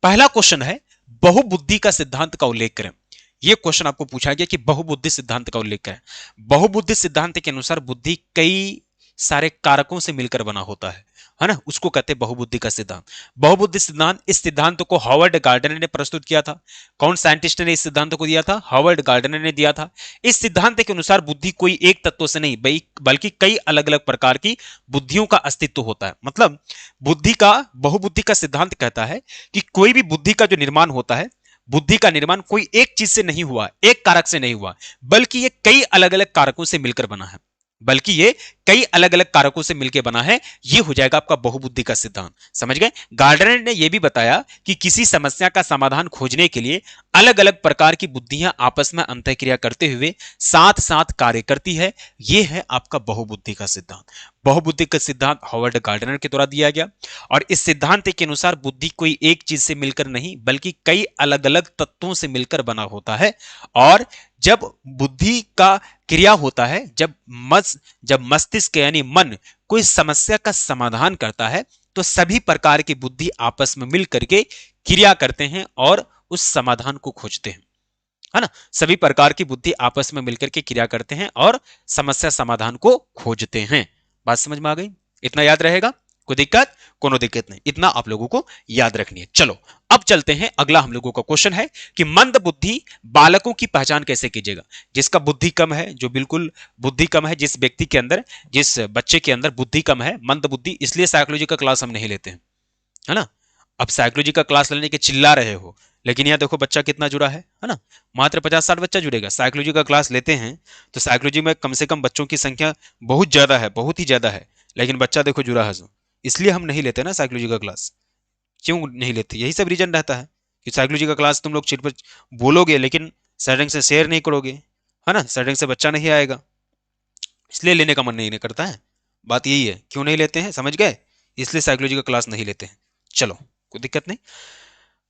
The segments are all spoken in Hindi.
पहला क्वेश्चन है बहुबुद्धि का सिद्धांत का उल्लेख करें। यह क्वेश्चन आपको पूछा गया कि बहुबुद्धि सिद्धांत का उल्लेख करें। बहुबुद्धि सिद्धांत के अनुसार बुद्धि कई सारे कारकों से मिलकर बना होता है ना, उसको कहते हैं बहुबुद्धि का सिद्धांत। बहुबुद्धि सिद्धांत, इस सिद्धांत को हार्वर्ड गार्डनर ने प्रस्तुत किया था। कौन साइंटिस्ट ने इस सिद्धांत को दिया था? हार्वर्ड गार्डनर ने दिया था। इस सिद्धांत के अनुसार बुद्धि कोई एक तत्व से नहीं बल्कि कई अलग अलग प्रकार की बुद्धियों का अस्तित्व होता है। मतलब बहुबुद्धि का सिद्धांत कहता है कि कोई भी बुद्धि का जो निर्माण होता है, बुद्धि का निर्माण कोई एक चीज से नहीं हुआ, एक कारक से नहीं हुआ, बल्कि ये कई अलग अलग कारकों से मिलकर बना है। बल्कि ये कई अलग अलग कारकों से मिलकर बना है। ये हो जाएगा आपका बहुबुद्धि का सिद्धांत। समझ गए? गार्डनर ने यह भी बताया कि किसी समस्या का समाधान खोजने के लिए अलग अलग प्रकार की बुद्धियां आपस में अंतःक्रिया करते हुए साथ साथ कार्य करती है। यह है आपका बहुबुद्धि का सिद्धांत। बहुबुद्धि का सिद्धांत हार्वर्ड गार्डनर के द्वारा दिया गया और इस सिद्धांत के अनुसार बुद्धि कोई एक चीज से मिलकर नहीं बल्कि कई अलग अलग तत्वों से मिलकर बना होता है। और जब बुद्धि का क्रिया होता है, जब मस्तिष्क यानी मन कोई समस्या का समाधान करता है, तो सभी प्रकार की बुद्धि आपस में मिल करके क्रिया करते हैं और उस समाधान को खोजते हैं, है ना। सभी प्रकार की बुद्धि आपस में मिलकर के क्रिया करते हैं और समस्या समाधान को खोजते हैं। बात समझ में आ गई? इतना याद रहेगा? कोई दिक्कत? कोनो दिक्कत नहीं, इतना आप लोगों को याद रखनी है। चलो अब चलते हैं, अगला हम लोगों का क्वेश्चन है कि मंद बुद्धि बालकों की पहचान कैसे कीजिएगा। जिसका बुद्धि कम है, जो बिल्कुल बुद्धि कम है, जिस व्यक्ति के अंदर, जिस बच्चे के अंदर बुद्धि कम है, मंद बुद्धि, इसलिए साइकोलॉजी का क्लास हम नहीं लेते हैं, है ना। अब साइकोलॉजी का क्लास लेने के चिल्ला रहे हो, लेकिन यहां देखो बच्चा कितना जुड़ा है ना। मात्र 50-60 बच्चा जुड़ेगा। साइकोलॉजी का क्लास लेते हैं तो साइकोलॉजी में कम से कम बच्चों की संख्या बहुत ज्यादा है, बहुत ही ज्यादा है, लेकिन बच्चा देखो जुड़ा है। इसलिए हम नहीं लेते ना साइकोलॉजी का क्लास। क्यों नहीं लेते? यही सब रीजन रहता है कि साइकोलॉजी का क्लास तुम लोग सिर्फ बोलोगे लेकिन सैटिंग से शेयर नहीं करोगे, है ना। सैटिंग से बच्चा नहीं आएगा, इसलिए लेने का मन नहीं करता है। बात यही है, क्यों नहीं लेते हैं, समझ गए? इसलिए साइकोलॉजी का क्लास नहीं लेते हैं। चलो कोई दिक्कत नहीं।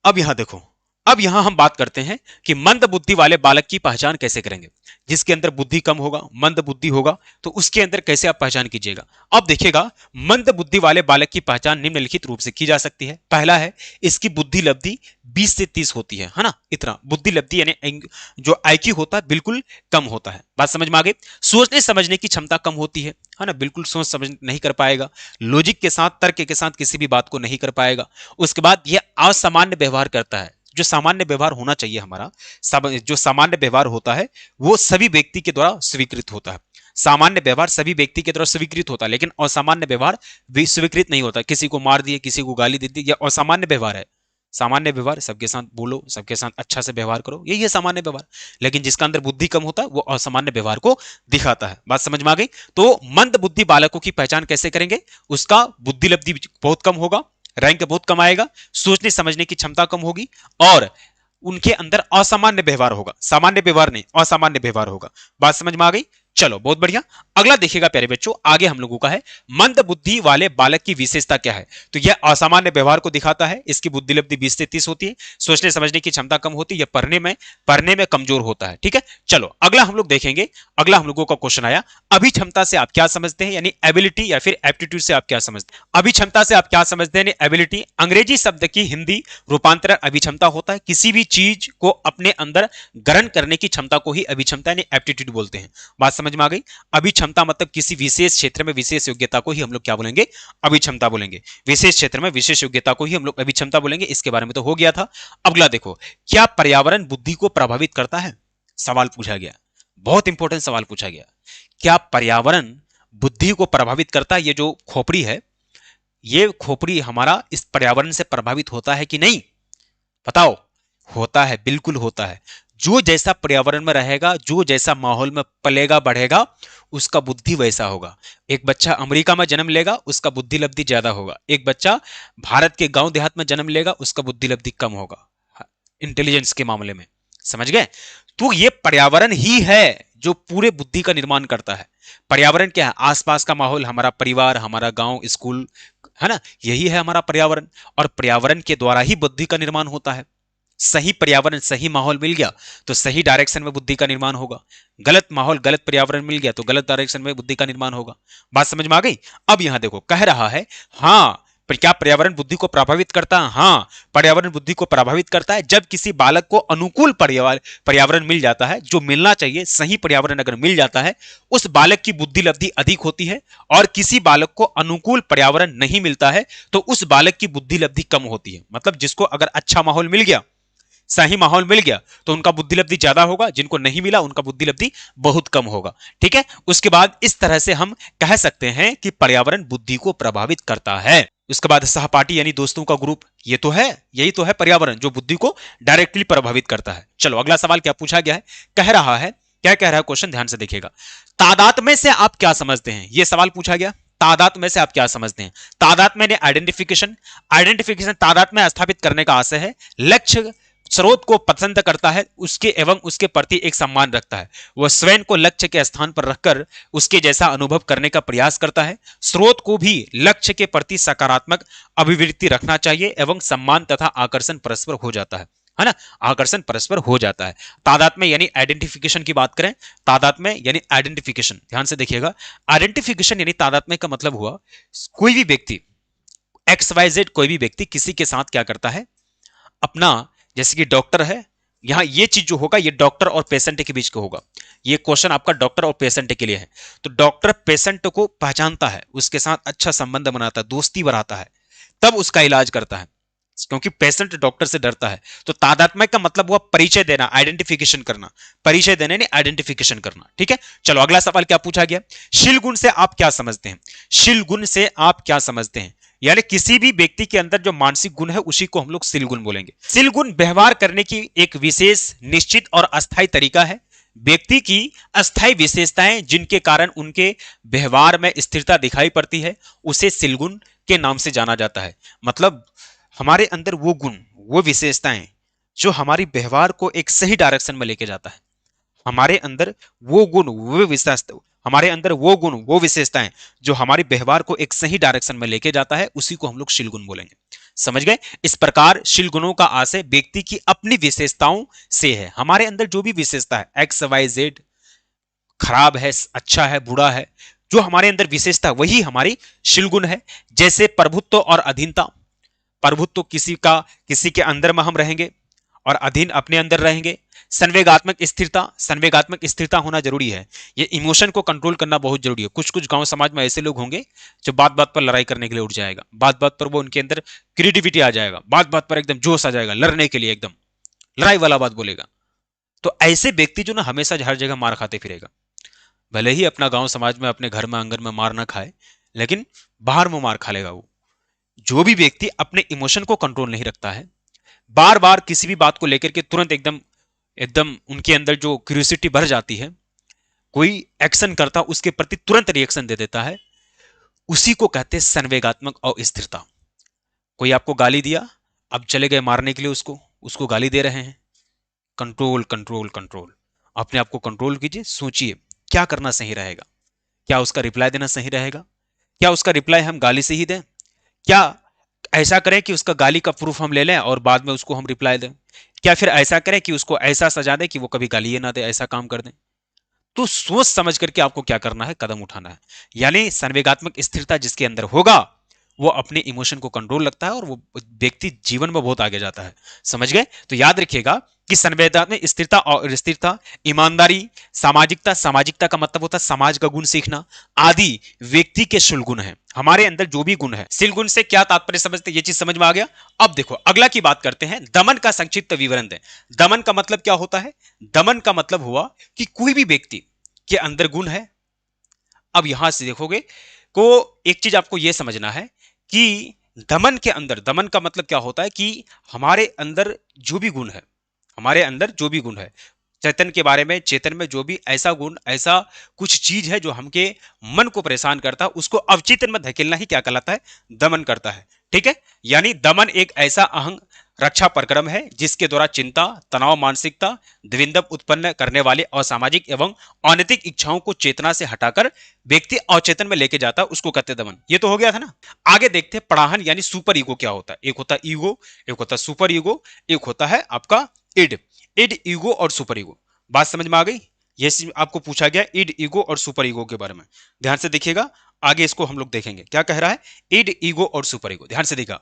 अब यहां देखो, अब यहां हम बात करते हैं कि मंद बुद्धि वाले बालक की पहचान कैसे करेंगे। जिसके अंदर बुद्धि कम होगा, मंद बुद्धि होगा, तो उसके अंदर कैसे आप पहचान कीजिएगा। अब देखिएगा, मंद बुद्धि वाले बालक की पहचान निम्नलिखित रूप से की जा सकती है। पहला है, इसकी बुद्धि लब्धि 20 से 30 होती है ना। इतना बुद्धि लब्धि यानी जो आईक्यू होता है बिल्कुल कम होता है। बात समझ में आ गई? सोचने समझने की क्षमता कम होती है ना। बिल्कुल सोच समझ नहीं कर पाएगा, लॉजिक के साथ, तर्क के साथ किसी भी बात को नहीं कर पाएगा। उसके बाद यह असामान्य व्यवहार करता है। जो सामान्य व्यवहार होना चाहिए हमारा, जो सामान्य व्यवहार होता है वो सभी व्यक्ति के द्वारा स्वीकृत होता है। सामान्य व्यवहार सभी व्यक्ति के द्वारा स्वीकृत होता है, लेकिन असामान्य व्यवहार भी स्वीकृत नहीं होता। किसी को मार दिए, किसी को गाली दे दी, यह असामान्य व्यवहार है। सामान्य व्यवहार, सबके साथ बोलो, सबके साथ अच्छा से व्यवहार करो, यही है सामान्य व्यवहार। लेकिन जिसका अंदर बुद्धि कम होता है वो असामान्य व्यवहार को दिखाता है। बात समझ में आ गई? तो मंद बुद्धि बालकों की पहचान कैसे करेंगे? उसका बुद्धि लब्धि बहुत कम होगा, रैंक बहुत कम आएगा, सोचने समझने की क्षमता कम होगी और उनके अंदर असामान्य व्यवहार होगा। सामान्य व्यवहार नहीं, असामान्य व्यवहार होगा। बात समझ में आ गई? चलो बहुत बढ़िया। अगला देखिएगा प्यारे बच्चों, आगे हम लोगों का है मंद बुद्धि वाले बालक की विशेषता क्या है। तो यह असामान्य व्यवहार को दिखाता है। इसकी बुद्धि लब्धि 20 से 30 होती है, सोचने समझने की क्षमता कम होती है, यह पढ़ने में कमजोर होता है। ठीक है, चलो अगला हम लोग देखेंगे। अगला हम लोगों का क्वेश्चन आया, अभिक्षमता से आप क्या समझते हैं, यानी एबिलिटी या फिर एप्टीट्यूड से आप क्या समझते हैं। अभिक्षमता से आप क्या समझते हैं, एबिलिटी अंग्रेजी शब्द की हिंदी रूपांतरण अभिक्षमता होता है। किसी भी चीज को अपने अंदर ग्रहण करने की क्षमता को ही अभिक्षमता यानी एप्टीट्यूड बोलते हैं। बात समझ में आ गई? अभिक्षमता मतलब किसी विशेष क्षेत्र में विशेष योग्यता को ही हम लोग क्या बोलेंगे? अभिक्षमता बोलेंगे। विशेष क्षेत्र में विशेष योग्यता को ही हम लोग अभिक्षमता बोलेंगे। इसके बारे में तो हो गया था। अगला देखो, क्या पर्यावरण बुद्धि को प्रभावित करता है? सवाल पूछा गया, बहुत इंपॉर्टेंट सवाल पूछा गया। क्या पर्यावरण बुद्धि को प्रभावित करता है? ये जो खोपड़ी है, ये खोपड़ी हमारा इस पर्यावरण से प्रभावित होता है कि नहीं? बताओ। होता है, बिल्कुल होता है। जो जैसा पर्यावरण में रहेगा, जो जैसा माहौल में पलेगा बढ़ेगा, उसका बुद्धि वैसा होगा। एक बच्चा अमेरिका में जन्म लेगा, उसका बुद्धि लब्धि ज्यादा होगा। एक बच्चा भारत के गांव देहात में जन्म लेगा, उसका बुद्धि लब्धि कम होगा इंटेलिजेंस के मामले में। समझ गए? तो ये पर्यावरण ही है जो पूरे बुद्धि का निर्माण करता है। पर्यावरण क्या है? आसपास का माहौल, हमारा परिवार, हमारा गांव, स्कूल, है ना, यही है हमारा पर्यावरण। और पर्यावरण के द्वारा ही बुद्धि का निर्माण होता है। सही पर्यावरण, सही माहौल मिल गया तो सही डायरेक्शन में बुद्धि का निर्माण होगा। गलत माहौल, गलत पर्यावरण मिल गया तो गलत डायरेक्शन में बुद्धि का निर्माण होगा। बात समझ में आ गई? अब यहां देखो, कह रहा है हां पर क्या पर्यावरण बुद्धि को प्रभावित करता है? हाँ, पर्यावरण बुद्धि को प्रभावित करता है। जब किसी बालक को अनुकूल पर्यावरण मिल जाता है, जो मिलना चाहिए, सही पर्यावरण अगर मिल जाता है, उस बालक की बुद्धि लब्धि अधिक होती है। और किसी बालक को अनुकूल पर्यावरण नहीं मिलता है तो उस बालक की बुद्धि लब्धि कम होती है। मतलब जिसको अगर अच्छा माहौल मिल गया, सही माहौल मिल गया, तो उनका बुद्धि लब्धि ज्यादा होगा, जिनको नहीं मिला उनका बुद्धि लब्धि बहुत कम होगा। ठीक है, उसके बाद इस तरह से हम कह सकते हैं कि पर्यावरण बुद्धि को प्रभावित करता है। उसके बाद सहपाठी यानी दोस्तों का ग्रुप, ये तो है, यही तो है पर्यावरण जो बुद्धि को डायरेक्टली प्रभावित करता है। चलो अगला सवाल क्या पूछा गया है, कह रहा है, क्या कह रहा है क्वेश्चन, ध्यान से देखिएगा। तादात्म्य से आप क्या समझते हैं, यह सवाल पूछा गया। तादात्म्य से आप क्या समझते हैं? तादात्म्य ने आइडेंटिफिकेशन तादात्म्य स्थापित करने का आशय है। लक्ष्य स्रोत को पसंद करता है, उसके एवं उसके प्रति एक सम्मान रखता है। वह स्वयं को लक्ष्य के स्थान पर रखकर उसके जैसा अनुभव करने का प्रयास करता है। स्रोत को भी लक्ष्य के प्रति सकारात्मक अभिवृत्ति रखना चाहिए एवं सम्मान तथा आकर्षण परस्पर हो जाता है ना, आकर्षण परस्पर हो जाता है। तादात्म्य यानी आइडेंटिफिकेशन की बात करें, तादात्म्य यानी आइडेंटिफिकेशन, ध्यान से देखिएगा। आइडेंटिफिकेशन यानी तादात्म्य का मतलब हुआ कोई भी व्यक्ति XYZ, कोई भी व्यक्ति किसी के साथ क्या करता है, अपना, जैसे कि डॉक्टर है, यहां ये चीज जो होगा ये डॉक्टर और पेशेंट के बीच का होगा। ये क्वेश्चन आपका डॉक्टर और पेशेंट के लिए है। तो डॉक्टर पेशेंट को पहचानता है, उसके साथ अच्छा संबंध बनाता है, दोस्ती बनाता है, तब उसका इलाज करता है, क्योंकि पेशेंट डॉक्टर से डरता है। तो तादात्म्य का मतलब हुआ परिचय देना, आइडेंटिफिकेशन करना, परिचय देने ने आइडेंटिफिकेशन करना। ठीक है, चलो अगला सवाल क्या पूछा गया, शील गुण से आप क्या समझते हैं? शील गुण से आप क्या समझते हैं, यानी किसी भी व्यक्ति के अंदर जो मानसिक गुण है उसी को हम लोग शील गुण बोलेंगे। शील गुण व्यवहार करने की एक विशेष, निश्चित और अस्थायी तरीका है। व्यक्ति की अस्थायी विशेषताएं जिनके कारण उनके व्यवहार में स्थिरता दिखाई पड़ती है, उसे शील गुण के नाम से जाना जाता है। मतलब हमारे अंदर वो गुण, वो विशेषताएं जो हमारी व्यवहार को एक सही डायरेक्शन में लेके जाता है, हमारे अंदर वो गुण, वो विशेषता, हमारे अंदर वो गुण, वो विशेषताएं जो हमारे व्यवहार को एक सही डायरेक्शन में लेके जाता है, उसी को हम लोग शील गुण बोलेंगे। समझ गए? इस प्रकार शील गुणों का आशय व्यक्ति की अपनी विशेषताओं से है। हमारे अंदर जो भी विशेषता है, XYZ, खराब है, अच्छा है, बुरा है, जो हमारे अंदर विशेषता वही हमारी शील गुण है। जैसे प्रभुत्व और अधीनता, प्रभुत्व किसी के अंदर में हम रहेंगे और अधीन अपने अंदर रहेंगे। संवेगात्मक स्थिरता, संवेगात्मक स्थिरता होना जरूरी है। ये इमोशन को कंट्रोल करना बहुत जरूरी है। कुछ कुछ गांव समाज में ऐसे लोग होंगे जो बात बात पर लड़ाई करने के लिए उठ जाएगा, बात बात पर वो उनके अंदर क्रिएटिविटी आ जाएगा, बात बात पर एकदम जोश आ जाएगा, लड़ने के लिए एकदम लड़ाई वाला बात बोलेगा। तो ऐसे व्यक्ति जो ना हमेशा हर जगह मार खाते फिरेगा। भले ही अपना गांव समाज में, अपने घर में, आंगन में मार ना खाए, लेकिन बाहर में मार खा लेगा वो। जो भी व्यक्ति अपने इमोशन को कंट्रोल नहीं रखता है, बार बार किसी भी बात को लेकर के तुरंत एकदम एकदम उनके अंदर जो क्यूरियोसिटी बढ़ जाती है, कोई एक्शन करता उसके प्रति तुरंत रिएक्शन दे देता है, उसी को कहते हैं संवेगात्मक अस्थिरता। कोई आपको गाली दिया, अब चले गए मारने के लिए, उसको उसको गाली दे रहे हैं। कंट्रोल कंट्रोल कंट्रोल, अपने आप को कंट्रोल कीजिए, सोचिए क्या करना सही रहेगा। क्या उसका रिप्लाई देना सही रहेगा? क्या उसका रिप्लाई हम गाली से ही दें? क्या ऐसा करें कि उसका गाली का प्रूफ हम ले लें और बाद में उसको हम रिप्लाई दें? क्या फिर ऐसा करें कि उसको ऐसा सजा दें कि वो कभी गाली ना दे, ऐसा काम कर दें? तो सोच समझ करके आपको क्या करना है, कदम उठाना है। यानी संवेगात्मक स्थिरता जिसके अंदर होगा, वो अपने इमोशन को कंट्रोल रखता है और वो व्यक्ति जीवन में बहुत आगे जाता है। समझ गए? तो याद रखिएगा कि संवेगात्मक स्थिरता और स्थिरता, ईमानदारी, सामाजिकता, सामाजिकता का मतलब होता है समाज का गुण सीखना, आदि व्यक्ति के शील गुण है। हमारे अंदर जो भी गुण है, शील गुण से क्या तात्पर्य समझते, ये चीज समझ में आ गया। अब देखो अगला की बात करते हैं, दमन का संक्षिप्त विवरण दें। दमन का मतलब क्या होता है? दमन का मतलब हुआ कि कोई भी व्यक्ति के अंदर गुण है। अब यहां से देखोगे को एक चीज आपको यह समझना है कि दमन के अंदर, दमन का मतलब क्या होता है कि हमारे अंदर जो भी गुण है, हमारे अंदर जो भी गुण है, चेतन के बारे में, चेतन में जो भी ऐसा गुण, ऐसा कुछ चीज है जो हमके मन को परेशान करता है, उसको अवचेतन में धकेलना ही क्या कहलाता है? दमन करता है। ठीक है, यानी दमन एक ऐसा अहंग रक्षा प्रक्रम है जिसके द्वारा चिंता, तनाव, मानसिकता, द्विंदव उत्पन्न करने वाले असामाजिक एवं अनैतिक इच्छाओं को चेतना से हटाकर व्यक्ति अवचेतन में लेके जाता है, उसको कहते हैं दमन। ये तो हो गया था ना। आगे देखते हैं पढ़ाहन यानी सुपर ईगो क्या होता है। एक होता है ईगो, एक होता है सुपर ईगो, एक होता है आपका इड। इड, ईगो और सुपर ईगो, बात समझ में आ गई? ये आपको पूछा गया इड, ईगो और सुपर ईगो के बारे में। ध्यान से देखिएगा, आगे इसको हम लोग देखेंगे क्या कह रहा है। इड, ईगो और सुपर ईगो, ध्यान से देखा।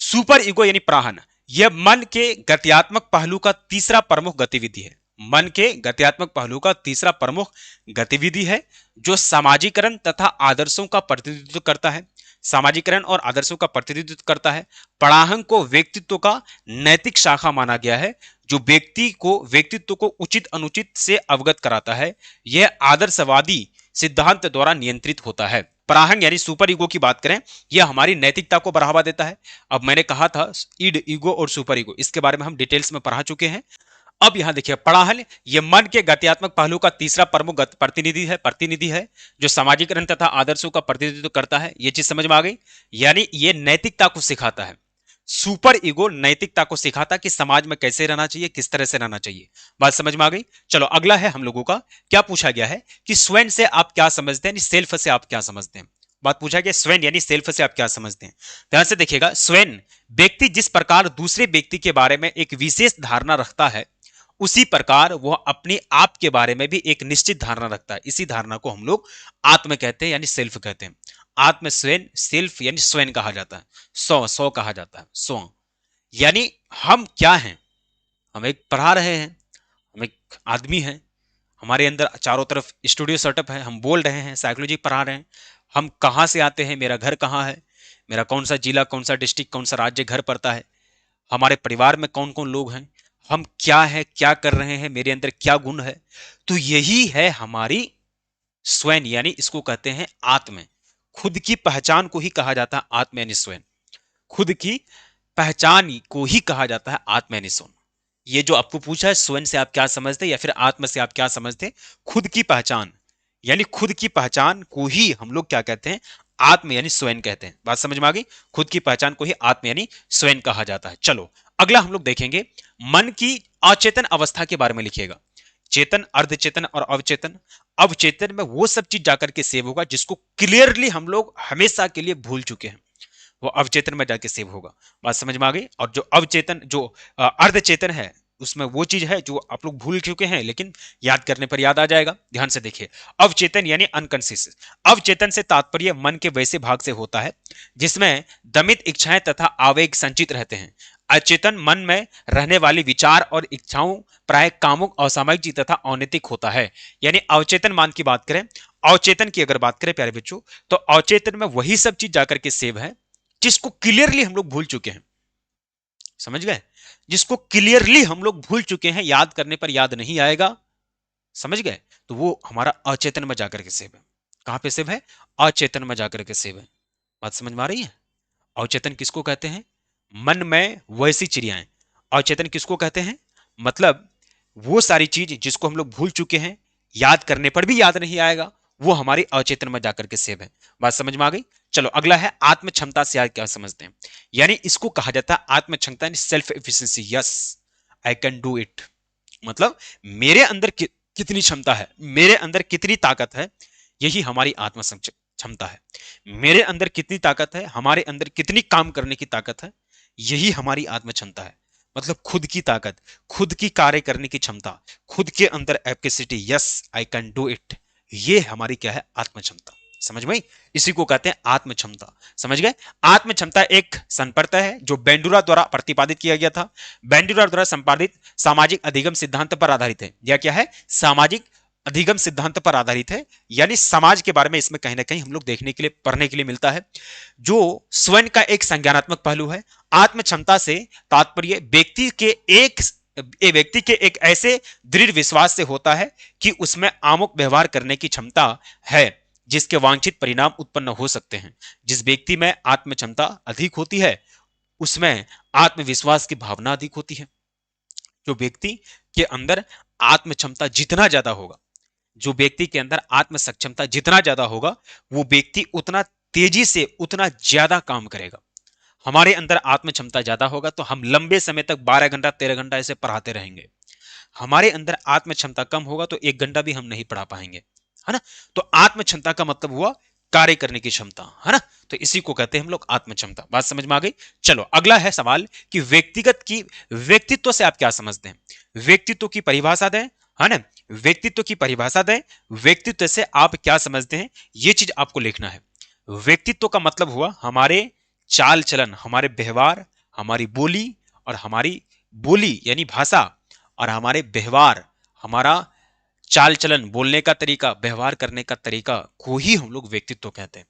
सुपर ईगो यानी प्राहन, यह मन के गत्यात्मक पहलू का तीसरा प्रमुख गतिविधि है। मन के गत्यात्मक पहलू का तीसरा प्रमुख गतिविधि है जो सामाजिकरण तथा आदर्शों का प्रतिनिधित्व करता है। सामाजिकरण और आदर्शों का प्रतिनिधित्व करता है। पराहन को व्यक्तित्व का नैतिक शाखा माना गया है जो व्यक्तित्व को उचित अनुचित से अवगत कराता है। यह आदर्शवादी सिद्धांत द्वारा नियंत्रित होता है। पराहंग यानी सुपर ईगो की बात करें, यह हमारी नैतिकता को बढ़ावा देता है। अब मैंने कहा था ईड, ईगो और सुपर ईगो, इसके बारे में हम डिटेल्स में पढ़ा चुके हैं। अब यहां देखिए पराहल, यह मन के गत्यात्मक पहलू का तीसरा प्रमुख प्रतिनिधि है जो सामाजिकरण तथा आदर्शों का प्रतिनिधित्व करता है। यह चीज समझ में आ गई, यानी यह नैतिकता को सिखाता है। सुपर ईगो नैतिकता को सिखाता कि समाज में कैसे रहना चाहिए, किस तरह से रहना चाहिए। बात समझ में आ गई। चलो अगला है हम लोगों का, क्या पूछा गया है कि स्वयं से आप क्या समझते हैं, सेल्फ से आप क्या समझते हैं। बात पूछा गया स्वयं यानी सेल्फ से आप क्या समझते हैं। ध्यान से देखिएगा, स्वयं व्यक्ति जिस प्रकार दूसरे व्यक्ति के बारे में एक विशेष धारणा रखता है, उसी प्रकार वह अपने आप के बारे में भी एक निश्चित धारणा रखता है। इसी धारणा को हम लोग आत्म कहते हैं यानी सेल्फ कहते हैं। आत्म स्वयं, सेल्फ यानी स्वयं कहा जाता है। सौ कहा जाता है। स्व यानी हम क्या हैं, हम एक पढ़ा रहे हैं, हम एक आदमी हैं, हमारे अंदर चारों तरफ स्टूडियो सेटअप है, हम बोल रहे हैं, साइकोलॉजी पढ़ा रहे हैं। हम कहां से आते हैं, मेरा घर कहां है, मेरा कौन सा जिला, कौन सा डिस्ट्रिक्ट, कौन सा राज्य घर पड़ता है, हमारे परिवार में कौन कौन लोग हैं, हम क्या है, क्या कर रहे हैं, मेरे अंदर क्या गुण है। तो यही है हमारी स्वयं, यानी इसको कहते हैं आत्म। खुद की पहचान को ही कहा जाता है आत्म यानी स्वयं। खुद की पहचान को ही कहा जाता है आत्म यानी स्वयं। ये जो आपको पूछा है स्वयं से आप क्या समझते या फिर आत्म से आप क्या समझते, खुद की पहचान यानी खुद की पहचान को ही हम लोग क्या कहते हैं, आत्म यानी स्वयं कहते हैं। बात समझ में आ गई। खुद की पहचान को ही आत्म यानी स्वयं कहा जाता है। चलो अगला हम लोग देखेंगे, मन की अचेतन अवस्था के बारे में लिखिएगा। चेतन, अर्धचेतन और अवचेतन। अवचेतन में वो सब चीज जाकर के सेव होगा जिसको क्लियरली हम लोग हमेशा के लिए भूल चुके हैं, वो अवचेतन में जाके सेव होगा। बात समझ में आ गई। और जो अवचेतन, जो अर्धचेतन है, उसमें वो चीज है जो आप लोग भूल चुके हैं लेकिन याद करने पर याद आ जाएगा। ध्यान से देखिए, अवचेतन यानी अनकॉन्शियस। अवचेतन से तात्पर्य मन के वैसे भाग से होता है जिसमें दमित इच्छाएं तथा आवेग संचित रहते हैं। अचेतन मन में रहने वाली विचार और इच्छाओं प्राय कामुक, असामाजिक तथा अनैतिक होता है। यानी अवचेतन मान की बात करें, अवचेतन की अगर बात करें प्यारे बच्चों, तो अवचेतन में वही सब चीज जाकर के सेव है जिसको क्लियरली हम लोग भूल चुके हैं। समझ गए, जिसको क्लियरली हम लोग भूल चुके हैं, याद करने पर याद नहीं आएगा। समझ गए, तो वो हमारा अचेतन में जाकर के सेव है। कहां पे सेव है, अचेतन में जाकर के सेव है। बात समझ में आ रही है। अवचेतन किसको कहते हैं, मन में वैसी चिड़ियाएं। अवचेतन किसको कहते हैं, मतलब वो सारी चीज जिसको हम लोग भूल चुके हैं, याद करने पर भी याद नहीं आएगा, वो हमारी अचेतन में जाकर के सेव है। बात समझ में आ गई। चलो अगला है आत्म क्षमता से आप क्या समझते हैं। यानी इसको कहा जाता है आत्म क्षमता, self efficiency. Yes, I can do it, मतलब मेरे अंदर कितनी क्षमता है, मेरे अंदर कितनी ताकत है, यही हमारी आत्म क्षमता है। मेरे अंदर कितनी ताकत है, हमारे अंदर कितनी काम करने की ताकत है, यही हमारी आत्म क्षमता है। मतलब खुद की ताकत, खुद की कार्य करने की क्षमता, खुद के अंदर capacity. Yes, I can do it, ये हमारी क्या है, आत्म क्षमता। समझ में, इसी को कहते हैं आत्म क्षमता। समझ गए। आत्म क्षमता एक संपर्क है जो बेंडुरा द्वारा प्रतिपादित किया गया था। बेंडुरा द्वारा संपादित सामाजिक अधिगम सिद्धांत पर आधारित है। यह क्या है, सामाजिक अधिगम सिद्धांत पर आधारित है, यानी समाज के बारे में इसमें कहीं ना कहीं हम लोग देखने के लिए, पढ़ने के लिए मिलता है, जो स्वयं का एक संज्ञानात्मक पहलू है। आत्म क्षमता से तात्पर्य व्यक्ति के एक ऐसे दृढ़ विश्वास से होता है कि उसमें आमुक व्यवहार करने की क्षमता है जिसके वांछित परिणाम उत्पन्न हो सकते हैं। जिस व्यक्ति में आत्म क्षमता अधिक होती है उसमें आत्मविश्वास की भावना अधिक होती है। जो व्यक्ति के अंदर आत्म क्षमता जितना ज्यादा होगा, जो व्यक्ति के अंदर आत्म सक्षमता जितना ज्यादा होगा, वो व्यक्ति उतना तेजी से, उतना ज्यादा काम करेगा। हमारे अंदर आत्म क्षमता ज्यादा होगा तो हम लंबे समय तक 12 घंटा 13 घंटा ऐसे पढ़ाते रहेंगे। हमारे अंदर आत्म क्षमता कम होगा तो 1 घंटा भी हम नहीं पढ़ा पाएंगे, है ना। तो आत्म क्षमता का मतलब हुआ कार्य करने की क्षमता, है ना। तो इसी को कहते हैं हम लोग आत्म क्षमता। बात समझ में आ गई। चलो अगला है सवाल कि व्यक्तित्व से आप क्या समझते हैं। व्यक्तित्व की परिभाषा दें, है ना। व्यक्तित्व की परिभाषा दें, व्यक्तित्व से आप क्या समझते हैं, यह चीज आपको लिखना है। व्यक्तित्व का मतलब हुआ हमारे चाल चलन, हमारे व्यवहार, हमारी बोली, और हमारी बोली यानी भाषा, और हमारे व्यवहार, हमारा चाल चलन, बोलने का तरीका, व्यवहार करने का तरीका को ही हम लोग व्यक्तित्व कहते हैं।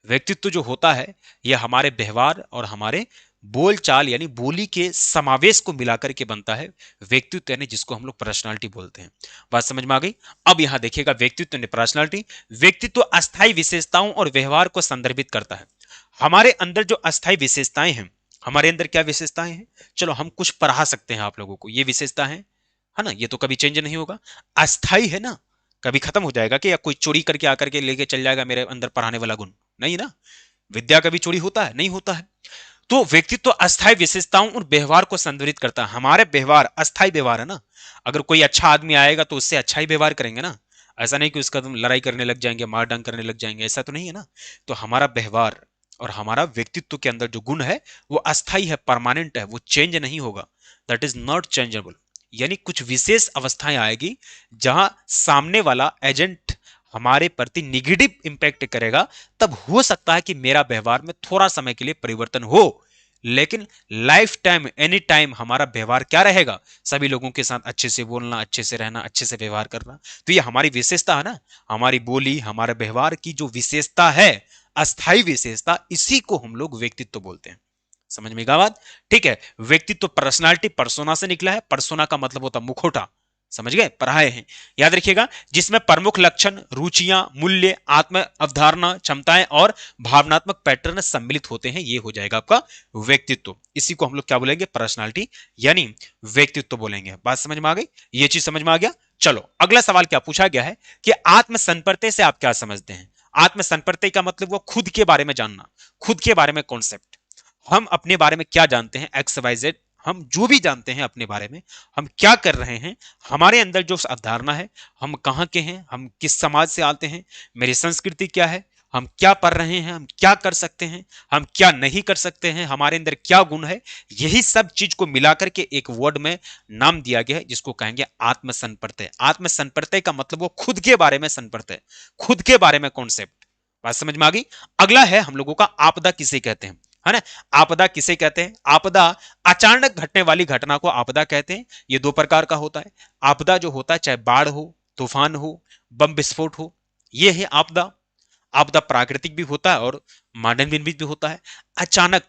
व्यक्तित्व जो होता है यह हमारे व्यवहार और हमारे बोल चाल यानी बोली के समावेश को मिलाकर के बनता है व्यक्तित्व, यानी जिसको हम लोग पर्सनालिटी बोलते हैं। बात समझ में आ गई? अब यहां देखिएगा, व्यक्तित्व यानी पर्सनालिटी। व्यक्तित्व अस्थायी विशेषताओं और व्यवहार को संदर्भित करता है। हमारे अंदर जो अस्थायी विशेषताएं हैं, हमारे अंदर क्या विशेषताएं हैं, चलो हम कुछ पढ़ा सकते हैं आप लोगों को, ये विशेषता है ना, ये तो कभी चेंज नहीं होगा, अस्थाई है ना, कभी खत्म हो जाएगा कि, या कोई चोरी करके आकर के लेके चल जाएगा मेरे अंदर पढ़ाने वाला गुण, नहीं ना। विद्या कभी चोरी होता है? नहीं होता है। तो व्यक्तित्व अस्थायी विशेषताओं और व्यवहार को संदर्भित करता है। हमारे व्यवहार अस्थायी व्यवहार है ना, अगर कोई अच्छा आदमी आएगा तो उससे अच्छा ही व्यवहार करेंगे ना, ऐसा नहीं कि उसका तुम लड़ाई करने लग जाएंगे, मार डांग करने लग जाएंगे, ऐसा तो नहीं है ना। तो हमारा व्यवहार और हमारा व्यक्तित्व के अंदर जो गुण है वो अस्थायी है, परमानेंट है, वो चेंज नहीं होगा, दैट इज नॉट चेंजेबल। यानी कुछ विशेष अवस्थाएं आएगी जहां सामने वाला एजेंट हमारे प्रति निगेटिव इंपैक्ट करेगा, तब हो सकता है कि मेरा व्यवहार में थोड़ा समय के लिए परिवर्तन हो, लेकिन लाइफ टाइम एनी टाइम हमारा व्यवहार क्या रहेगा, सभी लोगों के साथ अच्छे से बोलना, अच्छे से रहना, अच्छे से व्यवहार करना। तो ये हमारी विशेषता है ना, हमारी बोली, हमारे व्यवहार की जो विशेषता है, अस्थायी विशेषता, इसी को हम लोग व्यक्तित्व बोलते हैं। समझ में गया बात? ठीक है। व्यक्तित्व पर्सनालिटी, पर्सोना से निकला है। पर्सोना का मतलब होता मुखौटा, समझ गए, पढ़ाए हैं, याद रखिएगा। जिसमें प्रमुख लक्षण, रुचियां, मूल्य, आत्म अवधारणा, क्षमताएं और भावनात्मक पैटर्न सम्मिलित होते हैं, ये हो जाएगा आपका व्यक्तित्व। इसी को हम लोग क्या बोलेंगे, पर्सनालिटी यानी व्यक्तित्व बोलेंगे। बात समझ में आ गई? ये चीज समझ में आ गया। चलो अगला सवाल क्या पूछा गया है कि आत्मसंपर्कता से आप क्या समझते हैं। आत्मसंपर्कता का मतलब वो खुद के बारे में जानना, खुद के बारे में कॉन्सेप्ट, हम अपने बारे में क्या जानते हैं, एक्स वाई जेड, हम जो भी जानते हैं अपने बारे में, हम क्या कर रहे हैं, हमारे अंदर जो अवधारणा है, हम कहाँ के हैं, हम किस समाज से आते हैं, मेरी संस्कृति क्या है, हम क्या पढ़ रहे हैं, हम क्या कर सकते हैं, हम क्या नहीं कर सकते हैं, हमारे अंदर क्या गुण है, यही सब चीज को मिलाकर के एक वर्ड में नाम दिया गया है, जिसको कहेंगे आत्मसंपर्कता। आत्मसंपर्कता का मतलब वो खुद के बारे में संपर्कता, खुद के बारे में कॉन्सेप्ट। बात समझ में आ गई। अगला है हम लोगों का आपदा किसे कहते हैं, है ना। आपदा किसे कहते हैं? आपदा अचानक घटने वाली घटना को आपदा कहते हैं। ये दो प्रकार का होता है। आपदा जो होता है, चाहे बाढ़ हो, तूफान हो, बम विस्फोट हो, ये है आपदा। आपदा प्राकृतिक भी होता है और मानव निर्मित भी होता है। अचानक,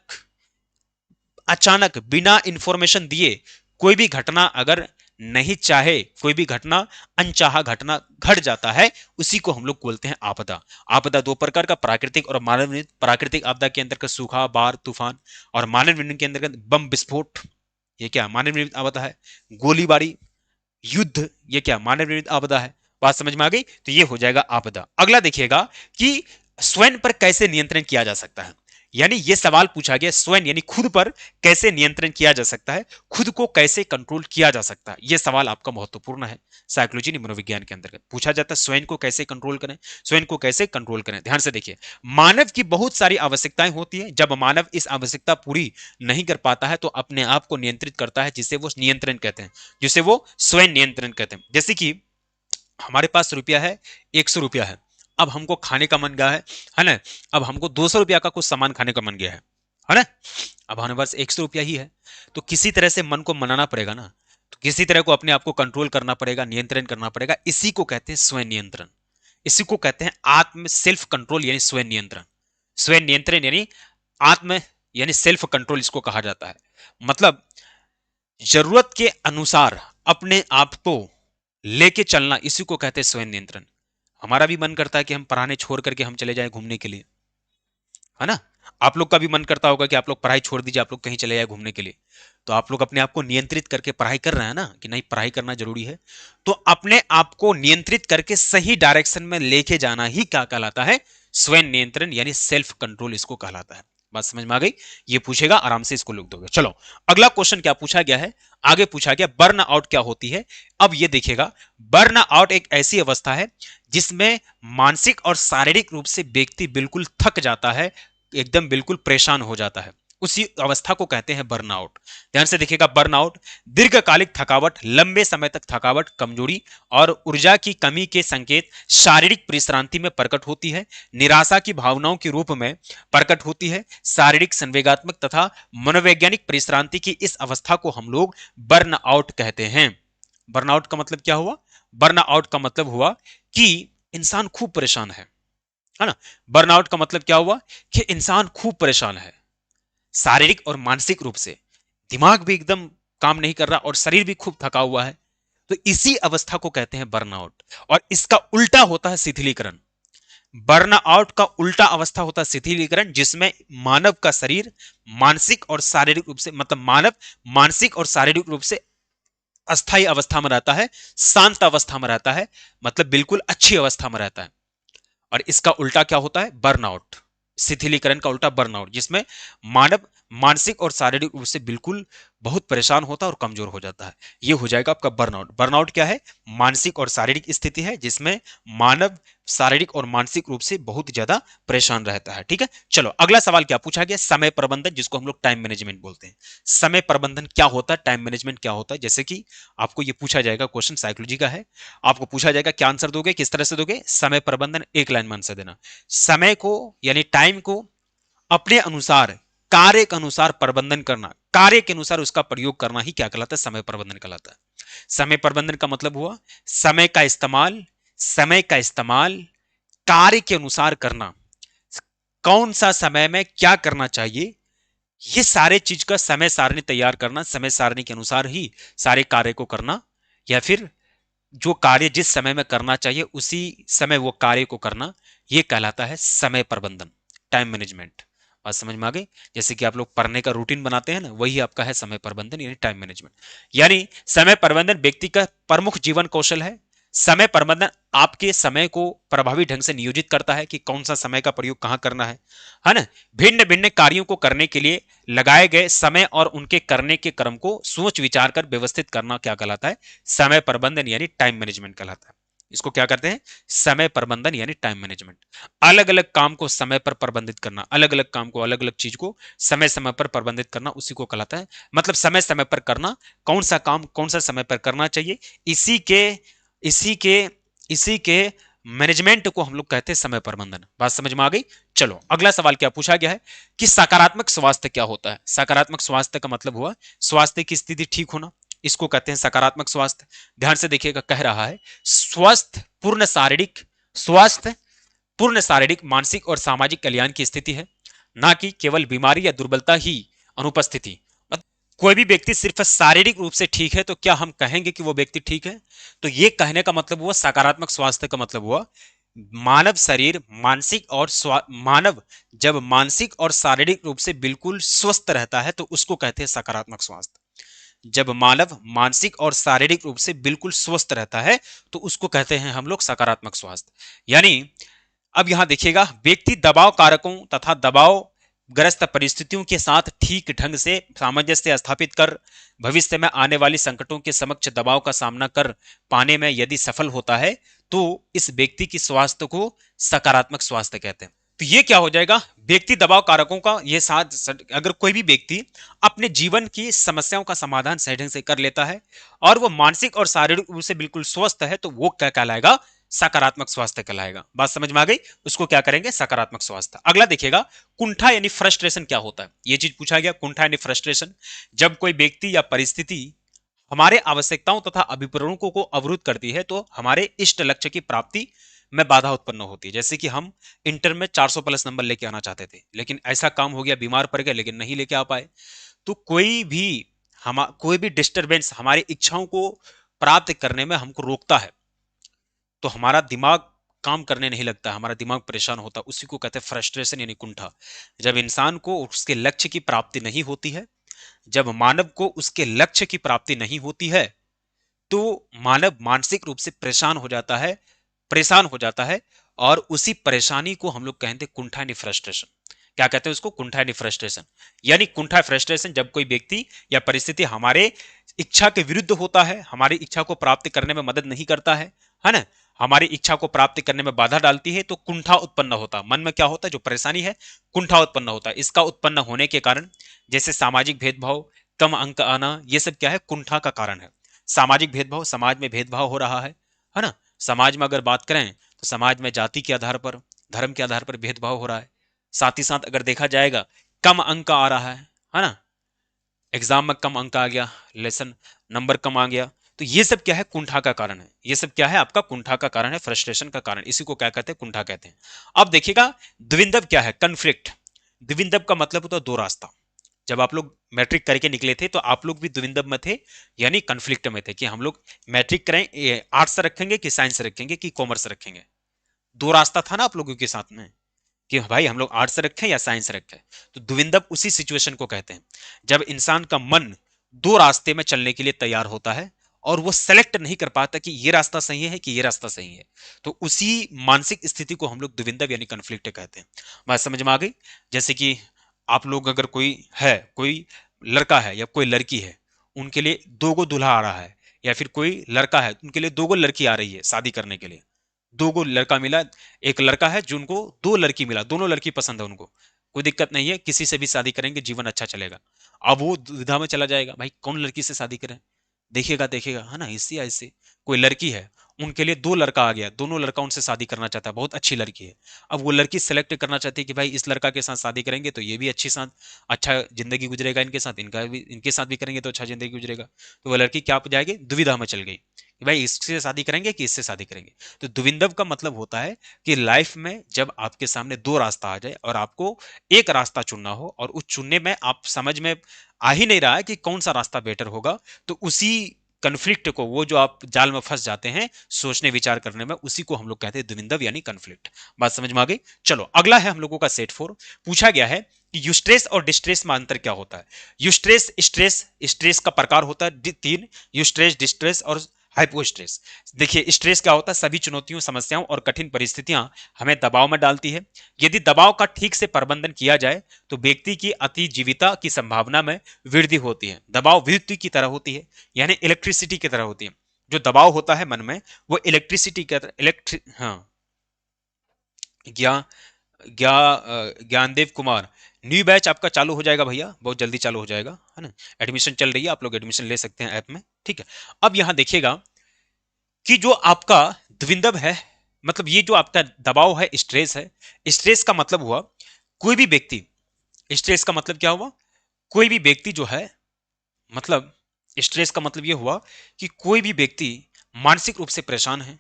अचानक बिना इंफॉर्मेशन दिए कोई भी घटना अगर नहीं चाहे, कोई भी घटना, अनचाहा घटना घट जाता है, उसी को हम लोग बोलते हैं आपदा। आपदा दो प्रकार का, प्राकृतिक और मानव निर्मित। प्राकृतिक आपदा के अंतर्गत सूखा, बाढ़, तूफान, और मानव निर्मित के अंतर्गत बम विस्फोट, ये क्या मानव निर्मित आपदा है। गोलीबारी, युद्ध, ये क्या मानव निर्मित आपदा है। बात समझ में आ गई। तो ये हो जाएगा आपदा। अगला देखिएगा कि स्वयं पर कैसे नियंत्रण किया जा सकता है। यानी ये सवाल पूछा गया, स्वयं यानी खुद पर कैसे नियंत्रण किया जा सकता है, खुद को कैसे कंट्रोल किया जा सकता है। यह सवाल आपका महत्वपूर्ण है। साइकोलॉजी मनोविज्ञान के अंतर्गत पूछा जाता है, स्वयं को कैसे कंट्रोल करें, स्वयं को कैसे कंट्रोल करें। ध्यान से देखिए, मानव की बहुत सारी आवश्यकताएं होती है, जब मानव इस आवश्यकता पूरी नहीं कर पाता है तो अपने आप को नियंत्रित करता है, जिसे वो नियंत्रण कहते हैं, जिसे वो स्वयं नियंत्रण कहते हैं। जैसे कि हमारे पास रुपया है, 100 रुपया है, अब हमको खाने का मन गया है ना, अब हमको 200 रुपया का कुछ सामान खाने का मन गया है ना, अब हमारे पास 100 रुपया ही है, तो किसी तरह से मन को मनाना पड़ेगा ना, तो किसी तरह को अपने आप को कंट्रोल करना पड़ेगा, नियंत्रण करना पड़ेगा। इसी को कहते हैं स्वयं नियंत्रण, इसी को कहते हैं आत्म सेल्फ कंट्रोल यानी स्वयं नियंत्रण। स्वयं नियंत्रण यानी आत्म यानी सेल्फ कंट्रोल इसको कहा जाता है। मतलब जरूरत के अनुसार अपने आप को लेके चलना, इसी को कहते हैं स्वयं नियंत्रण। हमारा भी मन करता है कि हम पढ़ाने छोड़ करके हम चले जाएं घूमने के लिए, है ना। आप लोग का भी मन करता होगा कि आप लोग पढ़ाई छोड़ दीजिए, आप लोग कहीं चले जाए घूमने के लिए। तो आप लोग अपने आप को नियंत्रित करके पढ़ाई कर रहे हैं ना, कि नहीं पढ़ाई करना जरूरी है। तो अपने आप को नियंत्रित करके सही डायरेक्शन में लेके जाना ही क्या कहलाता है, स्वयं नियंत्रण यानी सेल्फ कंट्रोल इसको कहलाता है। बात समझ में आ गई। ये पूछेगा, आराम से इसको लिख दोगे। चलो अगला क्वेश्चन क्या पूछा गया है, आगे पूछा गया बर्न आउट क्या होती है। अब ये देखिएगा, बर्न आउट एक ऐसी अवस्था है जिसमें मानसिक और शारीरिक रूप से व्यक्ति बिल्कुल थक जाता है, एकदम बिल्कुल परेशान हो जाता है। उसी अवस्था को कहते हैं बर्नआउट। ध्यान से देखिएगा, बर्नआउट दीर्घकालिक थकावट, लंबे समय तक थकावट, कमजोरी और ऊर्जा की कमी के संकेत शारीरिक परिश्रांति में प्रकट होती है, निराशा की भावनाओं के रूप में प्रकट होती है। शारीरिक, संवेगात्मक तथा मनोवैज्ञानिक परिश्रांति की इस अवस्था को हम लोग बर्नआउट कहते हैं। बर्नआउट का मतलब क्या हुआ? बर्नआउट का मतलब हुआ कि इंसान खूब परेशान है ना। बर्नआउट का मतलब क्या हुआ कि इंसान खूब परेशान है, शारीरिक और मानसिक रूप से, दिमाग भी एकदम काम नहीं कर रहा और शरीर भी खूब थका हुआ है। तो इसी अवस्था को कहते हैं बर्नआउट। और इसका उल्टा होता है शिथिलीकरण। बर्नआउट का उल्टा अवस्था होता है शिथिलीकरण, जिसमें मानव का शरीर मानसिक और शारीरिक रूप से, मतलब मानव मानसिक और शारीरिक रूप से अस्थायी अवस्था में रहता है, शांत अवस्था में रहता है, मतलब बिल्कुल अच्छी अवस्था में रहता है। और इसका उल्टा क्या होता है? बर्नआउट। शिथिलीकरण का उल्टा बर्नआउट, जिसमें मानव मानसिक और शारीरिक रूप से बिल्कुल बहुत परेशान होता है और कमजोर हो जाता है। यह हो जाएगा आपका बर्नआउट। बर्नआउट क्या है? मानसिक और शारीरिक स्थिति है जिसमें मानव शारीरिक और मानसिक रूप से बहुत ज्यादा परेशान रहता है। ठीक है, चलो अगला सवाल क्या पूछा गया? समय प्रबंधन, जिसको हम लोग टाइम मैनेजमेंट बोलते हैं। समय प्रबंधन क्या होता है, टाइम मैनेजमेंट क्या होता है? जैसे कि आपको यह पूछा जाएगा, क्वेश्चन साइकोलॉजी का है, आपको पूछा जाएगा क्या आंसर दोगे, किस तरह से दोगे? समय प्रबंधन एक लाइन में आंसर देना। समय को यानी टाइम को अपने अनुसार, कार्य के अनुसार प्रबंधन करना, कार्य के अनुसार उसका प्रयोग करना ही क्या कहलाता है? समय प्रबंधन कहलाता है। समय प्रबंधन का मतलब हुआ समय का इस्तेमाल कार्य के अनुसार करना। कौन सा समय में क्या करना चाहिए, ये सारे चीज का समय सारणी तैयार करना, समय सारणी के अनुसार ही सारे कार्य को करना, या फिर जो कार्य जिस समय में करना चाहिए उसी समय वो कार्य को करना, यह कहलाता है समय प्रबंधन, टाइम मैनेजमेंट। बात समझ में आ गई? जैसे कि आप लोग पढ़ने का रूटीन बनाते हैं ना, वही आपका है समय प्रबंधन यानी टाइम मैनेजमेंट। यानी समय प्रबंधन व्यक्ति का प्रमुख जीवन कौशल है। समय प्रबंधन आपके समय को प्रभावी ढंग से नियोजित करता है कि कौन सा समय का प्रयोग कहां करना है ना। भिन्न भिन्न कार्यों को करने के लिए लगाए गए समय और उनके करने के क्रम को सोच विचार कर व्यवस्थित करना क्या कहलाता है? समय प्रबंधन यानी टाइम मैनेजमेंट कहलाता है। इसको क्या करते हैं? समय प्रबंधन यानी टाइम मैनेजमेंट। अलग अलग काम को समय पर प्रबंधित करना, अलग अलग काम को, अलग अलग चीज को समय समय पर प्रबंधित करना, उसी को कहलाता है, मतलब समय समय पर करना, कौन सा काम कौन सा समय पर करना चाहिए, इसी के इसी के इसी के मैनेजमेंट को हम लोग कहते हैं समय प्रबंधन। बात समझ में आ गई? चलो अगला सवाल क्या पूछा गया है कि सकारात्मक स्वास्थ्य क्या होता है। सकारात्मक स्वास्थ्य का मतलब हुआ स्वास्थ्य की स्थिति ठीक होना, इसको कहते हैं सकारात्मक स्वास्थ्य। ध्यान से देखिएगा, कह रहा है स्वस्थ पूर्ण शारीरिक, मानसिक और सामाजिक कल्याण की स्थिति है, ना कि केवल बीमारी या दुर्बलता ही अनुपस्थिति। कोई भी व्यक्ति सिर्फ शारीरिक रूप से ठीक है तो क्या हम कहेंगे कि वो व्यक्ति ठीक है? तो ये कहने का मतलब हुआ, सकारात्मक स्वास्थ्य का मतलब हुआ मानव शरीर मानसिक और मानव जब मानसिक और शारीरिक रूप से बिल्कुल स्वस्थ रहता है तो उसको कहते हैं सकारात्मक स्वास्थ्य। जब मानव मानसिक और शारीरिक रूप से बिल्कुल स्वस्थ रहता है तो उसको कहते हैं हम लोग सकारात्मक स्वास्थ्य। यानी अब यहां देखिएगा, व्यक्ति दबाव कारकों तथा दबाव ग्रस्त परिस्थितियों के साथ ठीक ढंग से सामंजस्य स्थापित कर भविष्य में आने वाली संकटों के समक्ष दबाव का सामना कर पाने में यदि सफल होता है तो इस व्यक्ति की स्वास्थ्य को सकारात्मक स्वास्थ्य कहते हैं। तो ये क्या हो जाएगा? व्यक्ति दबाव कारकों का ये साथ, अगर कोई भी व्यक्ति अपने जीवन की समस्याओं का समाधान सही ढंग से कर लेता है और वो मानसिक और शारीरिक रूप से बिल्कुल स्वस्थ है तो वो क्या कहलाएगा? सकारात्मक स्वास्थ्य कहलाएगा। बात समझ में आ गई? उसको क्या करेंगे? सकारात्मक स्वास्थ्य। अगला देखिएगा, कुंठा यानी फ्रस्ट्रेशन क्या होता है। यह चीज पूछा गया, कुंठा यानी फ्रस्ट्रेशन। जब कोई व्यक्ति या परिस्थिति हमारे आवश्यकताओं तथा अभिप्रायों को अवरुद्ध करती है तो हमारे इष्ट लक्ष्य की प्राप्ति में बाधा उत्पन्न होती है। जैसे कि हम इंटर में 400 प्लस नंबर लेके आना चाहते थे, लेकिन ऐसा काम हो गया, बीमार पड़ गए, लेकिन नहीं लेके आ पाए। तो कोई भी डिस्टरबेंस हमारी इच्छाओं को प्राप्त करने में हमको रोकता है, तो हमारा दिमाग काम करने नहीं लगता, हमारा दिमाग परेशान होता, उसी को कहते हैं फ्रस्ट्रेशन यानी कुंठा। जब इंसान को उसके लक्ष्य की प्राप्ति नहीं होती है, जब मानव को उसके लक्ष्य की प्राप्ति नहीं होती है तो मानव मानसिक रूप से परेशान हो जाता है और उसी परेशानी को हम लोग कहते हैं कुंठा यानी फ्रस्ट्रेशन। क्या कहते हैं उसको? कुंठा यानी फ्रस्ट्रेशन। यानी कुंठा फ्रस्ट्रेशन जब कोई व्यक्ति या परिस्थिति हमारे इच्छा के विरुद्ध होता है, हमारी इच्छा को प्राप्त करने में मदद नहीं करता है ना, हमारी इच्छा को प्राप्त करने में बाधा डालती है तो कुंठा उत्पन्न होता है। मन में क्या होता है, जो परेशानी है, कुंठा उत्पन्न होता है। इसका उत्पन्न होने के कारण जैसे सामाजिक भेदभाव, कम अंक आना, ये सब क्या है, कुंठा का कारण है। सामाजिक भेदभाव, समाज में भेदभाव हो रहा है ना। समाज में अगर बात करें तो समाज में जाति के आधार पर, धर्म के आधार पर भेदभाव हो रहा है। साथ ही साथ अगर देखा जाएगा कम अंक आ रहा है ना, एग्जाम में कम अंक आ गया, लेसन नंबर कम आ गया, तो ये सब क्या है, कुंठा का कारण है। ये सब क्या है, आपका कुंठा का कारण है, फ्रस्ट्रेशन का कारण। इसी को क्या कहते हैं, कुंठा कहते हैं। अब देखिएगा द्विंदव क्या है, कन्फ्लिक्ट। द्विंदव का मतलब होता है दो रास्ता। जब आप लोग मैट्रिक करके निकले थे तो आप लोग भी द्विंदव में थे, यानी कन्फ्लिक्ट में थे कि हम लोग मैट्रिक करें, आर्ट्स रखेंगे कि साइंस रखेंगे कि कॉमर्स रखेंगे। दो रास्ता था ना आप लोगों के साथ में कि भाई हम लोग आर्ट्स रखें या साइंस रखें। तो द्विंदव उसी सिचुएशन को कहते हैं जब इंसान का मन दो रास्ते में चलने के लिए तैयार होता है और वो सेलेक्ट नहीं कर पाता कि ये रास्ता सही है कि ये रास्ता सही है। तो उसी मानसिक स्थिति को हम लोग द्विंदव यानी कन्फ्लिक्ट कहते हैं। बात समझ में आ गई। जैसे कि आप लोग अगर कोई लड़का है या कोई लड़की है, उनके लिए दो गो दूल्हा आ रहा है, या फिर कोई लड़का है उनके लिए दो गो लड़की आ रही है शादी करने के लिए। दो गो लड़का मिला, एक लड़का है जो उनको दो लड़की मिला, दोनों लड़की पसंद है उनको, कोई दिक्कत नहीं है, किसी से भी शादी करेंगे, जीवन अच्छा चलेगा। अब वो दुविधा में चला जाएगा, भाई कौन लड़की से शादी करें, देखिएगा देखिएगा है ना, इससे या इससे। कोई लड़की है, उनके लिए दो लड़का आ गया, दोनों लड़का उनसे शादी करना चाहता है, बहुत अच्छी लड़की है। अब वो लड़की सेलेक्ट करना चाहती है कि भाई इस लड़का के साथ शादी करेंगे तो ये भी अच्छी साथ अच्छा जिंदगी गुजरेगा, इनके साथ इनका भी, इनके साथ भी करेंगे तो अच्छा जिंदगी गुजरेगा। तो वो लड़की क्या हो जाएगी, दुविधा में चल गई कि भाई इससे शादी करेंगे कि इससे शादी करेंगे। तो द्विंदव का मतलब होता है कि लाइफ में जब आपके सामने दो रास्ता आ जाए और आपको एक रास्ता चुनना हो और उस चुनने में आप समझ में आ ही नहीं रहा है कि कौन सा रास्ता बेटर होगा, तो उसी कन्फ्लिक्ट को, वो जो आप जाल में फंस जाते हैं सोचने विचार करने में, उसी को हम लोग कहते हैं द्विंदव यानी कन्फ्लिक्ट। बात समझ में आ गई। चलो अगला है हम लोगों का सेट 4। पूछा गया है कि यूस्ट्रेस और डिस्ट्रेस में अंतर क्या होता है। यूस्ट्रेस, स्ट्रेस, स्ट्रेस का प्रकार होता है तीन, यूस्ट्रेस, डिस्ट्रेस और हाइपोस्ट्रेस। देखिए स्ट्रेस क्या होता है, सभी चुनौतियों, समस्याओं और कठिन परिस्थितियां हमें दबाव में डालती है। यदि दबाव का ठीक से प्रबंधन किया जाए तो व्यक्ति की अतिजीविता की संभावना में वृद्धि होती है। दबाव विद्युत की तरह होती है, यानी इलेक्ट्रिसिटी की तरह होती है। जो दबाव होता है मन में वो इलेक्ट्रिसिटी की तरह, हाँ। ज्ञा ज्ञा ज्ञानदेव कुमार, न्यू बैच आपका चालू हो जाएगा भैया, बहुत जल्दी चालू हो जाएगा, है ना। एडमिशन चल रही है, आप लोग एडमिशन ले सकते हैं ऐप में, ठीक है। अब यहां देखिएगा कि जो आपका द्विंदव है, मतलब ये जो आपका दबाव है, स्ट्रेस है। स्ट्रेस का मतलब हुआ कोई भी व्यक्ति, स्ट्रेस का मतलब क्या हुआ, कोई भी व्यक्ति जो है, मतलब स्ट्रेस का मतलब यह हुआ कि कोई भी व्यक्ति मानसिक रूप से परेशान है,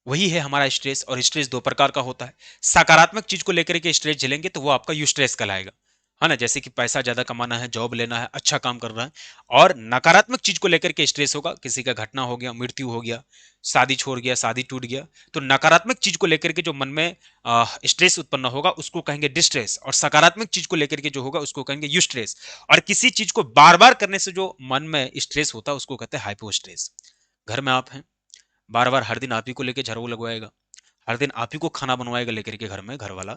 वही है हमारा स्ट्रेस। और स्ट्रेस दो प्रकार का होता है। सकारात्मक चीज को लेकर के स्ट्रेस झेलेंगे तो वो आपका यूस्ट्रेस कहलाएगा, है ना, जैसे कि पैसा ज्यादा कमाना है, जॉब लेना है, अच्छा काम करना है। और नकारात्मक चीज को लेकर के स्ट्रेस होगा, किसी का घटना हो गया, मृत्यु हो गया, शादी छोड़ गया, शादी टूट गया, तो नकारात्मक चीज को लेकर के जो मन में स्ट्रेस उत्पन्न होगा उसको कहेंगे डिस्ट्रेस, और सकारात्मक चीज को लेकर के जो होगा उसको कहेंगे यूस्ट्रेस। और किसी चीज को बार बार करने से जो मन में स्ट्रेस होता है उसको कहते हैं हाइपोस्ट्रेस। घर में आप हैं, बार बार हर दिन आप ही को लेके झाड़ू लगवाएगा, हर दिन आप ही को खाना बनवाएगा लेकर के घर में घर वाला,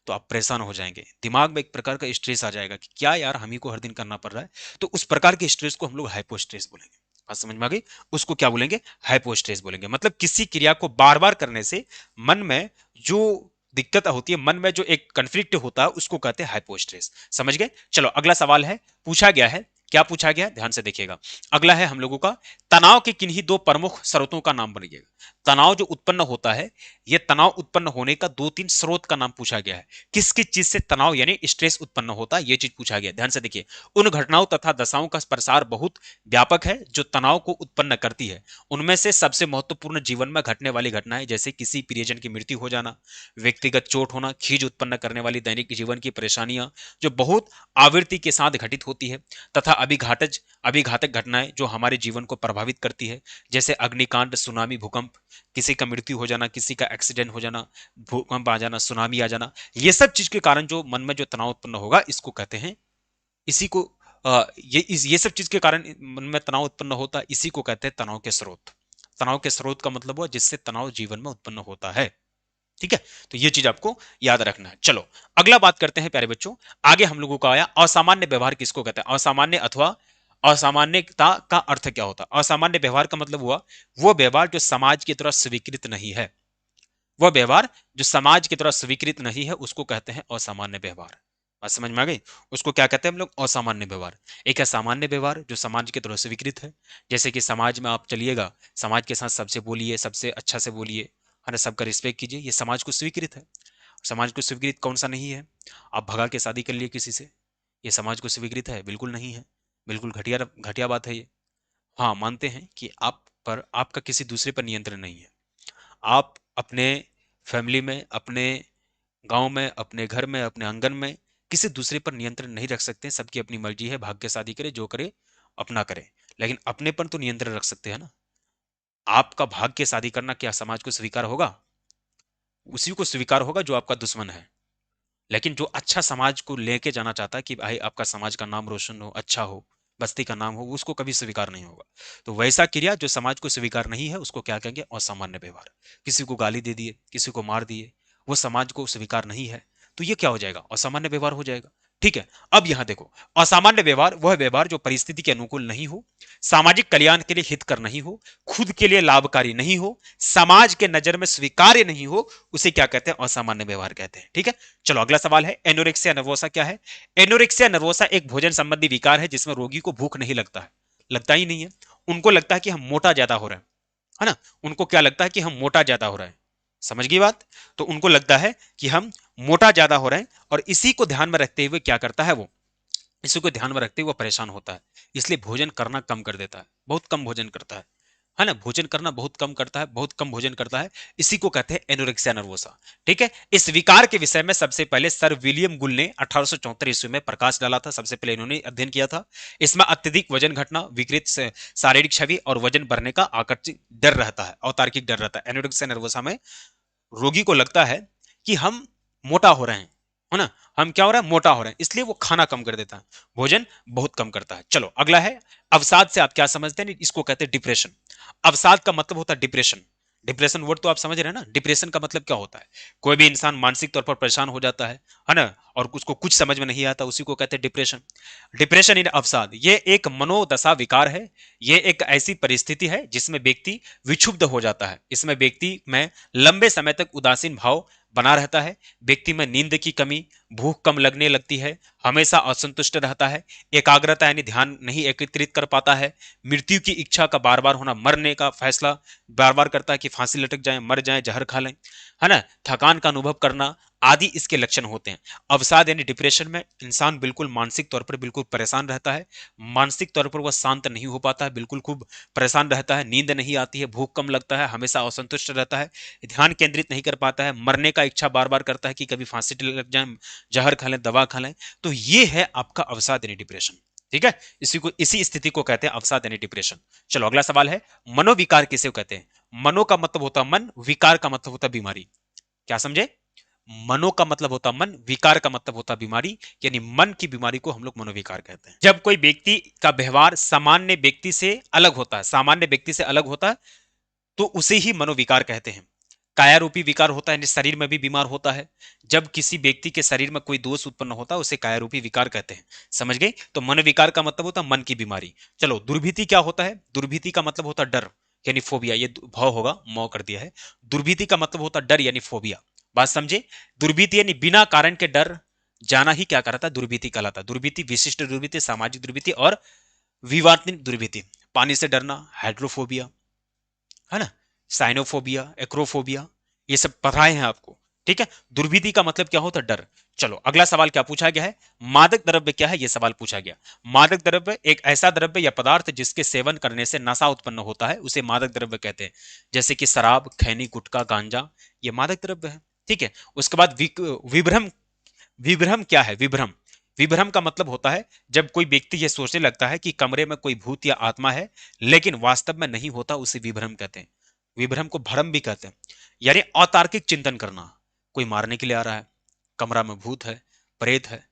तो आप परेशान हो जाएंगे, दिमाग में एक प्रकार का स्ट्रेस आ जाएगा कि क्या यार हम ही को हर दिन करना पड़ रहा है। तो उस प्रकार के स्ट्रेस को हम लोग हाइपो स्ट्रेस बोलेंगे। बात समझ में आ गई। उसको क्या बोलेंगे, हाइपो स्ट्रेस बोलेंगे। मतलब किसी क्रिया को बार बार करने से मन में जो दिक्कत होती है, मन में जो एक कन्फ्लिक्ट होता है उसको कहते हैं हाइपो स्ट्रेस। समझ गए। चलो अगला सवाल है, पूछा गया है, क्या पूछा गया है ध्यान से देखिएगा। अगला है हम लोगों का, तनाव के किन्हीं दो प्रमुख स्रोतों का नाम बनिएगा। तनाव जो उत्पन्न होता है, यह तनाव उत्पन्न होने का दो तीन स्रोत का नाम पूछा गया है। किस किस चीज से तनाव यानी स्ट्रेस उत्पन्न होता है, यह चीज पूछा गया। ध्यान से देखिए, उन घटनाओं तथा दशाओं का प्रसार बहुत व्यापक है जो तनाव को उत्पन्न करती है। उनमें से सबसे महत्वपूर्ण जीवन में घटने वाली घटनाएं, जैसे किसी प्रियजन की मृत्यु हो जाना, व्यक्तिगत चोट होना, खींच उत्पन्न करने वाली दैनिक जीवन की परेशानियां जो बहुत आवृत्ति के साथ घटित होती है, तथा अभिघातक घटनाएं जो हमारे जीवन को प्रभावित करती है, जैसे अग्निकांड, सुनामी, भूकंप, किसी का मृत्यु हो जाना, किसी का एक्सीडेंट हो जाना, भूकंप आ जाना, सुनामी आ जाना, ये सब चीज के कारण जो मन में जो तनाव उत्पन्न होगा इसको कहते हैं, इसी को ये सब चीज के कारण मन में तनाव उत्पन्न होता है, इसी को कहते हैं तनाव के स्रोत। तनाव के स्रोत का मतलब हुआ जिससे तनाव जीवन में उत्पन्न होता है। ठीक है, तो ये चीज आपको याद रखना है। चलो अगला बात करते हैं प्यारे बच्चों। आगे हम लोगों का आया असामान्य व्यवहार किसको कहते हैं, असामान्य अथवा असामान्यता का अर्थ क्या होता है? असामान्य व्यवहार का मतलब हुआ वो व्यवहार जो समाज की तरह स्वीकृत नहीं है। वह व्यवहार जो समाज की तरह स्वीकृत नहीं है उसको कहते हैं असामान्य व्यवहार। बात समझ में आ गई? उसको क्या कहते हैं हम लोग? असामान्य व्यवहार। एक है सामान्य व्यवहार जो समाज की तरह स्वीकृत है, जैसे कि समाज में आप चलिएगा, समाज के साथ सबसे बोलिए, सबसे अच्छा से बोलिए, है ना, सबका रिस्पेक्ट कीजिए, ये समाज को स्वीकृत है। समाज को स्वीकृत कौन सा नहीं है? आप भगा के शादी कर लिए किसी से, ये समाज को स्वीकृत है? बिल्कुल नहीं है। बिल्कुल घटिया घटिया बात है ये। हाँ, मानते हैं कि आप पर आपका किसी दूसरे पर नियंत्रण नहीं है। आप अपने फैमिली में, अपने गांव में, अपने घर में, अपने आंगन में किसी दूसरे पर नियंत्रण नहीं रख सकते। सबकी अपनी मर्जी है, भाग्य शादी करे, जो करे अपना करे, लेकिन अपने पर तो नियंत्रण रख सकते हैं ना। आपका भाग्य शादी करना क्या समाज को स्वीकार होगा? उसी को स्वीकार होगा जो आपका दुश्मन है। लेकिन जो अच्छा समाज को लेके जाना चाहता है कि भाई आपका समाज का नाम रोशन हो, अच्छा हो, बस्ती का नाम हो, उसको कभी स्वीकार नहीं होगा। तो वैसा क्रिया जो समाज को स्वीकार नहीं है उसको क्या कहेंगे? असामान्य व्यवहार। किसी को गाली दे दिए, किसी को मार दिए, वो समाज को स्वीकार नहीं है, तो ये क्या हो जाएगा? असामान्य व्यवहार हो जाएगा। ठीक है। अब यहां देखो, असामान्य व्यवहार वह व्यवहार जो परिस्थिति के अनुकूल नहीं हो, सामाजिक कल्याण के लिए हितकर नहीं हो, खुद के लिए लाभकारी नहीं हो, समाज के नजर में स्वीकार्य नहीं हो, उसे क्या कहते हैं? असामान्य व्यवहार कहते हैं। ठीक है। चलो अगला सवाल है, एनोरेक्सिया नर्वोसा क्या है? एनोरेक्सिया नर्वोसा एक भोजन संबंधी विकार है जिसमें रोगी को भूख नहीं लगता है, लगता ही नहीं है। उनको लगता है कि हम मोटा ज्यादा हो रहे हैं, है ना। उनको क्या लगता है? कि हम मोटा ज्यादा हो रहे हैं। समझ गई बात? तो उनको लगता है कि हम मोटा ज्यादा हो रहे हैं, और इसी को ध्यान में रखते हुए क्या करता है वो? इसी को ध्यान में रखते हुए वो परेशान होता है, इसलिए भोजन करना कम कर देता है, बहुत कम भोजन करता है ना। भोजन करना बहुत कम करता है, बहुत कम भोजन करता है। इसी को कहते हैं एनोरेक्सिया नर्वोसा। ठीक है। इस विकार के विषय में सबसे पहले सर विलियम गुल ने 1874 ईस्वी में प्रकाश डाला था। सबसे पहले इन्होंने अध्ययन किया था। इसमें अत्यधिक वजन घटना, विकृत शारीरिक छवि और वजन बढ़ने का आकर्षित डर रहता है, अतार्किक डर रहता है। एनोरेक्सिया नर्वोसा में रोगी को लगता है कि हम मोटा हो रहे हैं, है ना, हम क्या हो रहा है? मोटा हो रहे हैं, इसलिए वो खाना कम कर देता है, भोजन बहुत कम करता है। चलो अगला है अवसाद। से आप क्या समझते हैं? इसको कहते हैं डिप्रेशन। अवसाद का मतलब होता है डिप्रेशन। डिप्रेशन वर्ड तो आप समझ रहे हैं ना। डिप्रेशन का मतलब क्या होता है? कोई भी इंसान मानसिक तौर पर परेशान हो जाता है ना, और उसको कुछ समझ में नहीं आता, उसी को कहते हैं डिप्रेशन। डिप्रेशन इन अवसाद ये एक मनोदशा विकार है। ये एक ऐसी परिस्थिति है जिसमें व्यक्ति विक्षुब्ध हो जाता है। इसमें व्यक्ति में लंबे समय तक उदासीन भाव बना रहता है। व्यक्ति में नींद की कमी, भूख कम लगने लगती है, हमेशा असंतुष्ट रहता है, एकाग्रता यानी ध्यान नहीं एकत्रित कर पाता है, मृत्यु की इच्छा का बार बार होना, मरने का फैसला बार बार करता है कि फांसी लटक जाए, मर जाए, जहर खा लें, है ना, थकान का अनुभव करना आदि इसके लक्षण होते हैं। अवसाद यानी डिप्रेशन में इंसान बिल्कुल मानसिक तौर पर बिल्कुल परेशान रहता है। मानसिक तौर पर वह शांत नहीं हो पाता है, बिल्कुल खूब परेशान रहता है, नींद नहीं आती है, भूख कम लगता है, हमेशा असंतुष्ट रहता है, ध्यान केंद्रित नहीं कर पाता है, मरने का इच्छा बार बार करता है कि कभी फांसी लग जाए, जहर खा लें, दवा खा लें। तो ये है आपका अवसाद यानी डिप्रेशन। ठीक है। इसी स्थिति को कहते हैं अवसाद यानी डिप्रेशन। चलो अगला सवाल है, मनोविकार किसे कहते हैं? मनो का मतलब होता है मन, विकार का मतलब होता है बीमारी। क्या समझे? मनो का मतलब होता मन, विकार का मतलब होता बीमारी, यानी मन की बीमारी को हम लोग मनोविकार कहते हैं। जब कोई व्यक्ति का व्यवहार सामान्य व्यक्ति से अलग होता है, सामान्य व्यक्ति से अलग होता है, तो उसे ही मनोविकार कहते हैं। काया रूपी विकार होता है, यानी शरीर में भी बीमार होता है। जब किसी व्यक्ति के शरीर में कोई दोष उत्पन्न होता है उसे काया रूपी विकार कहते हैं। समझ गए? तो मनोविकार का मतलब होता है मन की बीमारी। चलो दुर्भीति क्या होता है? दुर्भीति का मतलब होता है डर, यानी फोबिया। ये भाव होगा, मौ कर दिया है। दुर्भीति का मतलब होता है डर यानी फोबिया। बात समझे? दुर्भीति यानी बिना कारण के डर जाना ही क्या कहलाता है? दुर्भीति कहलाता है। दुर्भीति, विशिष्ट दुर्भीति, सामाजिक दुर्भीति और विवार्तनिक दुर्भीति। पानी से डरना, हाइड्रोफोबिया, है ना, साइनोफोबिया, एक्रोफोबिया, ये सब पढ़ाए हैं आपको। ठीक है। दुर्विधि का मतलब क्या होता है? डर। चलो अगला सवाल क्या पूछा गया है? मादक द्रव्य क्या है? यह सवाल पूछा गया। मादक द्रव्य एक ऐसा द्रव्य या पदार्थ जिसके सेवन करने से नशा उत्पन्न होता है, उसे मादक द्रव्य कहते हैं। जैसे कि शराब, खैनी, गुटखा, गांजा, ये मादक द्रव्य है। ठीक है। उसके बाद विभ्रम। विभ्रम क्या है? विभ्रम, विभ्रम का मतलब होता है जब कोई व्यक्ति यह सोचने लगता है कि कमरे में कोई भूत या आत्मा है, लेकिन वास्तव में नहीं होता, उसे विभ्रम कहते हैं। विभ्रम को भ्रम भी कहते हैं, यानी अतार्किक चिंतन करना। कोई मारने के लिए आ रहा है, कमरा में भूत है, प्रेत है,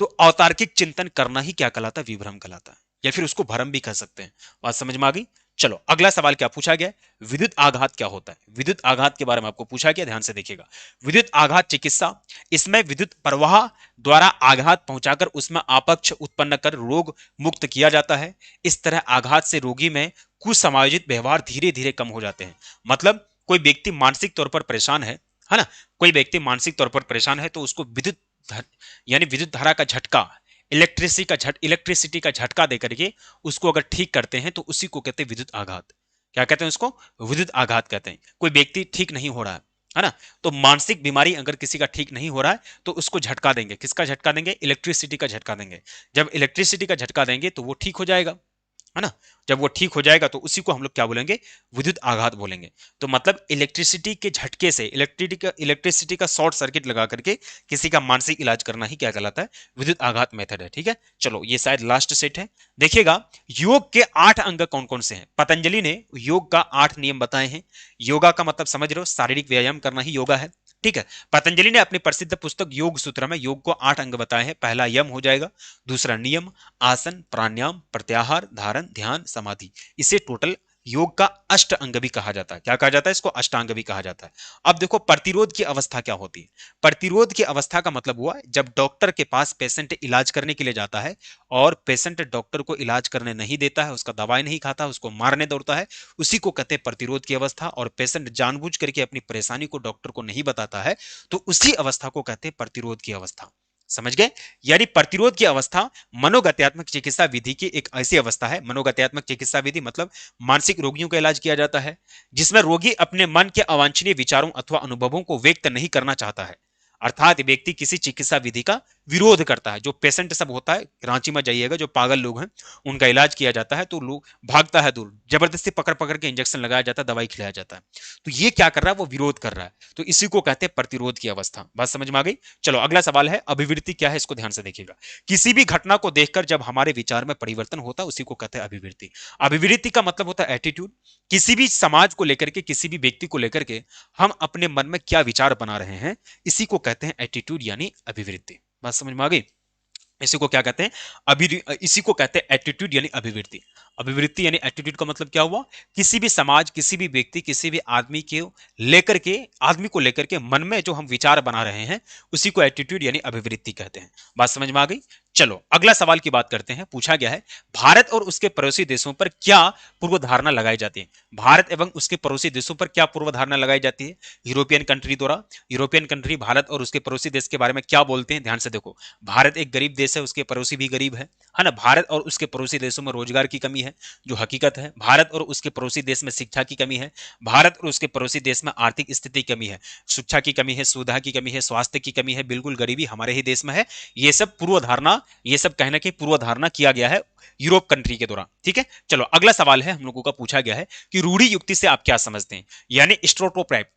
तो अतार्किक चिंतन करना ही क्या कहलाता है? विभ्रम कहलाता है, या फिर उसको भ्रम भी कह सकते हैं। बात समझ में आ गई? चलो अगला सवाल क्या पूछा गया, विद्युत आघात क्या होता है। विद्युत आघात के बारे में आपको पूछा गया, ध्यान से देखिएगा। विद्युत आघात चिकित्सा, इसमें विद्युत प्रवाह द्वारा आघात पहुंचाकर उसमें अपक्ष उत्पन्न कर रोग मुक्त किया जाता है। इस तरह आघात से रोगी में कुसमायोजित व्यवहार धीरे धीरे कम हो जाते हैं। मतलब कोई व्यक्ति मानसिक तौर पर परेशान है ना, कोई व्यक्ति मानसिक तौर पर परेशान है तो उसको यानी विद्युत धारा का झटका, इलेक्ट्रिसिटी का झटका देकर के उसको अगर ठीक करते हैं तो उसी को कहते हैं विद्युत आघात। क्या कहते हैं उसको, विद्युत आघात कहते हैं। कोई व्यक्ति ठीक नहीं हो रहा है ना, तो मानसिक बीमारी अगर किसी का ठीक नहीं हो रहा है तो उसको झटका देंगे। किसका झटका देंगे, इलेक्ट्रिसिटी का झटका देंगे। जब इलेक्ट्रिसिटी का झटका देंगे तो वो ठीक हो जाएगा, है ना। जब वो ठीक हो जाएगा तो उसी को हम लोग क्या बोलेंगे, विद्युत आघात बोलेंगे। तो मतलब इलेक्ट्रिसिटी के झटके से, इलेक्ट्रिसिटी का शॉर्ट सर्किट लगा करके किसी का मानसिक इलाज करना ही क्या कहलाता है, विद्युत आघात मेथड है। ठीक है, चलो ये शायद लास्ट सेट है। देखिएगा योग के 8 अंग कौन कौन से हैं। पतंजलि ने योग का 8 नियम बताए हैं। योगा का मतलब समझ रहे हो, शारीरिक व्यायाम करना ही योगा है। ठीक है, पतंजलि ने अपनी प्रसिद्ध पुस्तक योग सूत्र में योग को 8 अंग बताए हैं। पहला यम हो जाएगा, दूसरा नियम, आसन, प्राणायाम, प्रत्याहार, धारण, ध्यान, समाधि। इसे टोटल योग का अष्ट अंग भी कहा जाता है। क्या कहा जाता है, इसको अष्टांग भी कहा जाता है। अब देखो प्रतिरोध की अवस्था क्या होती है। प्रतिरोध की अवस्था का मतलब हुआ जब डॉक्टर के पास पेशेंट इलाज करने के लिए जाता है और पेशेंट डॉक्टर को इलाज करने नहीं देता है, उसका दवाई नहीं खाता, उसको मारने दौड़ता है, उसी को कहते हैं प्रतिरोध की अवस्था। और पेशेंट जानबूझ करके अपनी परेशानी को डॉक्टर को नहीं बताता है तो उसी अवस्था को कहते हैं प्रतिरोध की अवस्था। समझ गए, यानी प्रतिरोध की अवस्था मनोगत्यात्मक चिकित्सा विधि की एक ऐसी अवस्था है। मनोगत्यात्मक चिकित्सा विधि मतलब मानसिक रोगियों का इलाज किया जाता है जिसमें रोगी अपने मन के अवांछनीय विचारों अथवा अनुभवों को व्यक्त नहीं करना चाहता है। अर्थात व्यक्ति किसी चिकित्सा विधि का विरोध करता है। जो पेशेंट सब होता है, रांची में जाइएगा, जो पागल लोग हैं उनका इलाज किया जाता है तो लोग भागता है दूर, जबरदस्ती पकड़ पकड़ के इंजेक्शन लगाया जाता है, दवाई खिलाया जाता है। तो ये क्या कर रहा है, वो विरोध कर रहा है। तो इसी को कहते हैं प्रतिरोध की अवस्था। बात समझ में आ गई। चलो अगला सवाल है अभिवृत्ति क्या है, इसको ध्यान से देखिएगा। किसी भी घटना को देखकर जब हमारे विचार में परिवर्तन होता है उसी को कहते हैं अभिवृत्ति। अभिवृत्ति का मतलब होता है एटीट्यूड। किसी भी समाज को लेकर के, किसी भी व्यक्ति को लेकर के हम अपने मन में क्या विचार बना रहे हैं, इसी को कहते हैं एटीट्यूड यानी अभिवृत्ति। बात समझ में आ गई। इसी को क्या कहते हैं, इसी को कहते हैं एटीट्यूड यानी अभिवृत्ति। अभिवृत्ति यानी एटीट्यूड का मतलब क्या हुआ, किसी भी समाज, किसी भी व्यक्ति, किसी भी आदमी के लेकर के, आदमी को लेकर के मन में जो हम विचार बना रहे हैं उसी को एटीट्यूड यानी अभिवृत्ति कहते हैं। बात समझ में आ गई। चलो अगला सवाल की बात करते हैं। पूछा गया है भारत और उसके पड़ोसी देशों पर क्या पूर्व धारणा लगाई जाती है। भारत एवं उसके पड़ोसी देशों पर क्या पूर्व धारणा लगाई जाती है यूरोपियन कंट्री द्वारा। यूरोपियन कंट्री भारत और उसके पड़ोसी देश के बारे में क्या बोलते हैं, ध्यान से देखो। भारत एक गरीब देश है, उसके पड़ोसी भी गरीब है ना। भारत और उसके पड़ोसी देशों में रोजगार की कमी है, जो हकीकत है। भारत और उसके पड़ोसी देश में शिक्षा की कमी है। भारत और उसके पड़ोसी देश में आर्थिक स्थिति की कमी है, शिक्षा की कमी है, सुविधा की कमी है, स्वास्थ्य की कमी है, बिल्कुल गरीबी हमारे ही देश में है। ये सब पूर्व धारणा, ये सब कहने की पूर्व धारणा किया गया है यूरोप कंट्री के द्वारा। ठीक है, चलो अगला सवाल है हम लोगों का पूछा गया है कि रूढ़ि युक्ति से आप क्या समझते हैं, यानी स्टेरियोटाइप।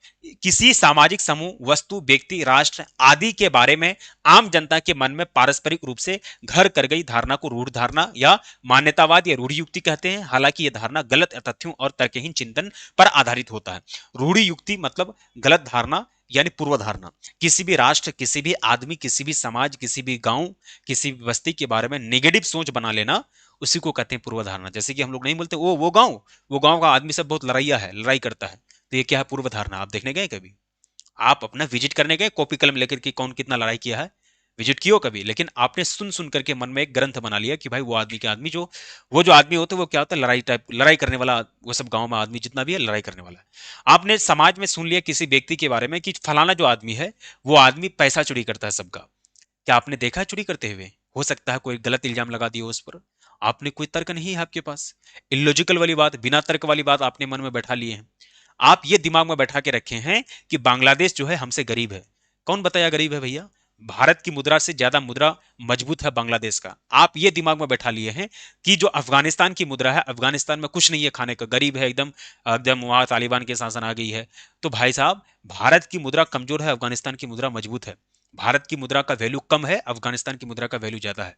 किसी सामाजिक समूह, वस्तु, व्यक्ति, राष्ट्र आदि के बारे में आम जनता के मन में पारस्परिक रूप से घर कर गई धारणा को रूढ़ धारणा या मान्यतावाद या रूढ़ि युक्ति कहते हैं। हालांकि यह धारणा गलत तथ्यों और तर्कहीन चिंतन पर आधारित होता है। रूढ़ि युक्ति मतलब गलत धारणा यानी पूर्व धारणा। किसी भी राष्ट्र, किसी भी आदमी, किसी भी समाज, किसी भी गांव, किसी भी बस्ती के बारे में नेगेटिव सोच बना लेना, उसी को कहते हैं पूर्व धारणा। जैसे कि हम लोग नहीं बोलते वो गांव का आदमी सब बहुत लड़ाइया है, लड़ाई करता है, तो ये क्या है, पूर्व धारणा। आप देखने गए कभी, आप अपना विजिट करने गए कॉपी कलम लेकर के, कौन कितना लड़ाई किया है, विजिट किया कभी? लेकिन आपने सुन सुन करके मन में एक ग्रंथ बना लिया कि भाई वो आदमी के आदमी जो, वो जो आदमी होते वो क्या होता है, लड़ाई टाइप, लड़ाई करने वाला। वो सब गांव में आदमी जितना भी है लड़ाई करने वाला है। आपने समाज में सुन लिया किसी व्यक्ति के बारे में कि फलाना जो आदमी है वो आदमी पैसा चोरी करता है सबका। क्या आपने देखा है चोरी करते हुए? हो सकता है कोई गलत इल्जाम लगा दिया उस पर, आपने कोई तर्क नहीं है आपके पास, इलॉजिकल वाली बात, बिना तर्क वाली बात आपने मन में बैठा लिए हैं। आप ये दिमाग में बैठा के रखे हैं कि बांग्लादेश जो है हमसे गरीब है। कौन बताया गरीब है भैया? भारत की मुद्रा से ज्यादा मुद्रा मजबूत है बांग्लादेश का। आप ये दिमाग में बैठा लिए हैं कि जो अफगानिस्तान की मुद्रा है, अफगानिस्तान में कुछ नहीं है खाने का, गरीब है एकदम, एकदम वहां तालिबान के शासन आ गई है। तो भाई साहब, भारत की मुद्रा कमजोर है, अफगानिस्तान की मुद्रा मजबूत है। भारत की मुद्रा का वैल्यू कम है, अफगानिस्तान की मुद्रा का वैल्यू ज्यादा है।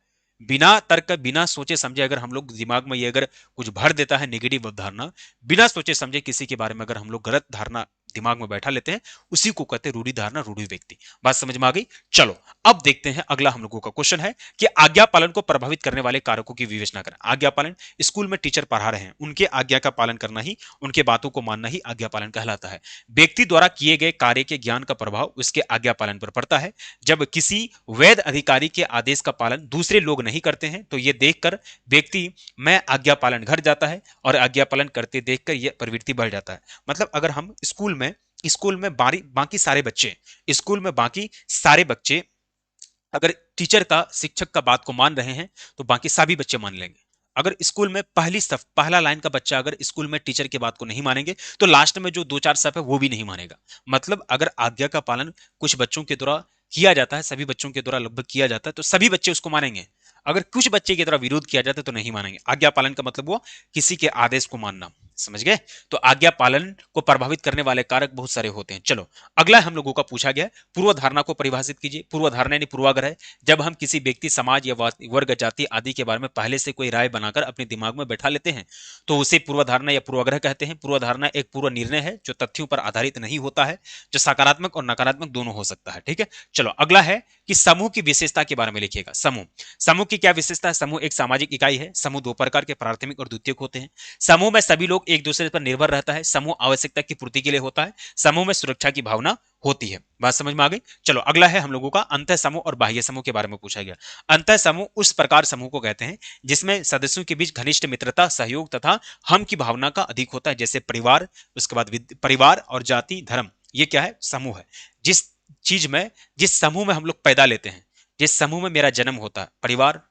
बिना तर्क, बिना सोचे समझे अगर हम लोग दिमाग में ये अगर कुछ भर देता है नेगेटिव अवधारणा, बिना सोचे समझे किसी के बारे में अगर हम लोग गलत धारणा दिमाग में बैठा लेते हैं, उसी को कहते हैं रूढ़ि धारणा, रूढ़ि व्यक्ति। बात समझ में आ गई? चलो अब देखते हैं अगला हम लोगों का क्वेश्चन है कि आज्ञा पालन को प्रभावित करने वाले कारकों की विवेचना करें। आज्ञा पालन, स्कूल में टीचर पढ़ा रहे हैं, उनके आज्ञा का पालन करना ही, उनके बातों को मानना ही आज्ञा पालन कहलाता है। व्यक्ति द्वारा किए गए कार्य के ज्ञान का प्रभाव उसके आज्ञा पालन पर पड़ता है। जब किसी वैध अधिकारी के आदेश का पालन दूसरे लोग नहीं करते हैं तो यह देखकर व्यक्ति मैं आज्ञा पालन घर जाता है और आज्ञा पालन करते देखकर यह प्रवृत्ति बढ़ जाता है। मतलब अगर हम स्कूल में बाकी सारे बच्चे, स्कूल में बाकी सारे बच्चे अगर टीचर का, शिक्षक का बात को मान रहे हैं तो बाकी सभी बच्चे मान लेंगे। अगर स्कूल में पहला लाइन का बच्चा अगर स्कूल में टीचर की बात को नहीं मानेंगे तो लास्ट में जो दो चार सफ है वो भी नहीं मानेगा। मतलब अगर आज्ञा का पालन कुछ बच्चों के द्वारा किया जाता है, सभी बच्चों के द्वारा लगभग किया जाता है, तो सभी बच्चे उसको मानेंगे। अगर कुछ बच्चे की तरह विरोध किया जाता है तो नहीं मानेंगे। आज्ञा पालन का मतलब वो किसी के आदेश को मानना। समझ गए? तो आज्ञा पालन को प्रभावित करने वाले कारक बहुत सारे होते हैं। चलो अगला हम लोगों का पूछा गया है, पूर्व धारणा को परिभाषित कीजिए। पूर्व धारणा यानी पूर्वाग्रह। जब हम किसी व्यक्ति, समाज या वर्ग, जाति आदि के बारे में पहले से कोई राय बनाकर अपने दिमाग में बैठा लेते हैं तो उसे पूर्व धारणा या पूर्वाग्रह कहते हैं। पूर्व धारणा एक पूर्व निर्णय है जो तथ्यों पर आधारित नहीं होता है, जो सकारात्मक और नकारात्मक दोनों हो सकता है। ठीक है, चलो अगला है कि समूह की विशेषता के बारे में लिखिएगा। समूह की क्या विशेषता है? समूह एक सामाजिक इकाई है। समूह दो प्रकार के, प्राथमिक और द्वितीयक होते हैं। समूह में सभी लोग एक दूसरे पर निर्भर रहता है। समूह आवश्यकता की पूर्ति के लिए होता है। समूह में सुरक्षा की भावना होती है। बात समझ में आ गई? चलो अगला है हम लोगों का अंतः समूह और बाह्य समूह के बारे में पूछा गया। अंतः समूह उस प्रकार समूह को कहते हैं जिसमें सदस्यों के बीच घनिष्ठ मित्रता, सहयोग तथा हम की भावना का अधिक होता है, जैसे परिवार, उसके बाद परिवार और जाति, धर्म। ये क्या है? समूह है। जिस समूह में हम लोग पैदा लेते हैं, जिस समूह में मेरा जन्म होता है, परिवार,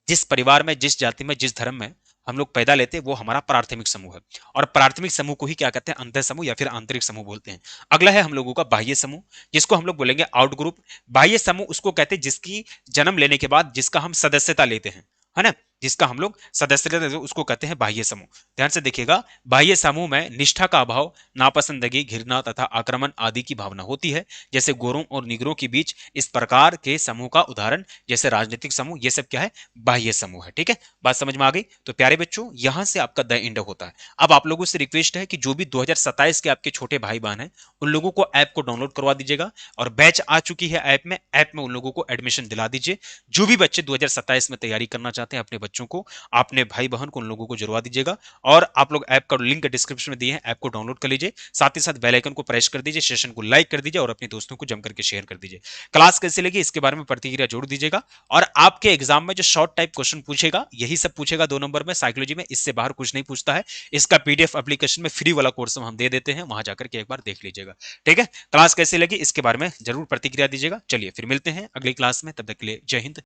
जिस परिवार में, जिस जाति में, जिस धर्म में हम लोग पैदा लेते हैं वो हमारा प्राथमिक समूह है। और प्राथमिक समूह को ही क्या कहते हैं? अंतः समूह या फिर आंतरिक समूह बोलते हैं। अगला है हम लोगों का बाह्य समूह, जिसको हम लोग बोलेंगे आउट ग्रुप। बाह्य समूह उसको कहते हैं जिसकी जन्म लेने के बाद जिसका हम सदस्यता लेते हैं, है ना, जिसका हम लोग सदस्य लेते हैं उसको कहते हैं बाह्य समूह। ध्यान से देखिएगा, बाह्य समूह में निष्ठा का अभाव, नापसंदगी, घृणा तथा आक्रमण आदि की भावना होती है, जैसे गोरों और निगरों के बीच। इस प्रकार के समूह का उदाहरण जैसे राजनीतिक समूह, ये सब क्या है? बाह्य समूह है। ठीक है, बात समझ में आ गई? तो प्यारे बच्चों, यहां से आपका द एंड होता है। अब आप लोगों से रिक्वेस्ट है कि जो भी 2027 के आपके छोटे भाई बहन हैं उन लोगों को ऐप को डाउनलोड करवा दीजिएगा और बैच आ चुकी है ऐप में उन लोगों को एडमिशन दिला दीजिए। जो भी बच्चे 2027 में तैयारी करना चाहते हैं अपने बच्चों को, अपने भाई बहन को, उन लोगों को जुड़वा दीजिएगा। और आप लोग ऐप का लिंक डिस्क्रिप्शन में दिए हैं, ऐप को डाउनलोड कर लीजिए। साथ ही साथ बेल आइकन को प्रेस कर दीजिए, सेशन को लाइक कर दीजिए और अपने दोस्तों को जम करके शेयर कर दीजिए। क्लास कैसे लगी इसके बारे में प्रतिक्रिया जोड़ दीजिएगा। और आपके एग्जाम में जो शॉर्ट टाइप क्वेश्चन पूछेगा यही सब पूछेगा 2 नंबर में साइकोलॉजी में, इससे बाहर कुछ नहीं पूछता है। इसका पीडीएफ एप्लीकेशन में फ्री वाला कोर्स हम दे देते हैं, वहां जाकर के एक बार देख लीजिएगा। ठीक है, क्लास कैसे लगी इसके बारे में जरूर प्रतिक्रिया दीजिएगा। चलिए फिर मिलते हैं अगली क्लास में, तब तक के लिए जय हिंद।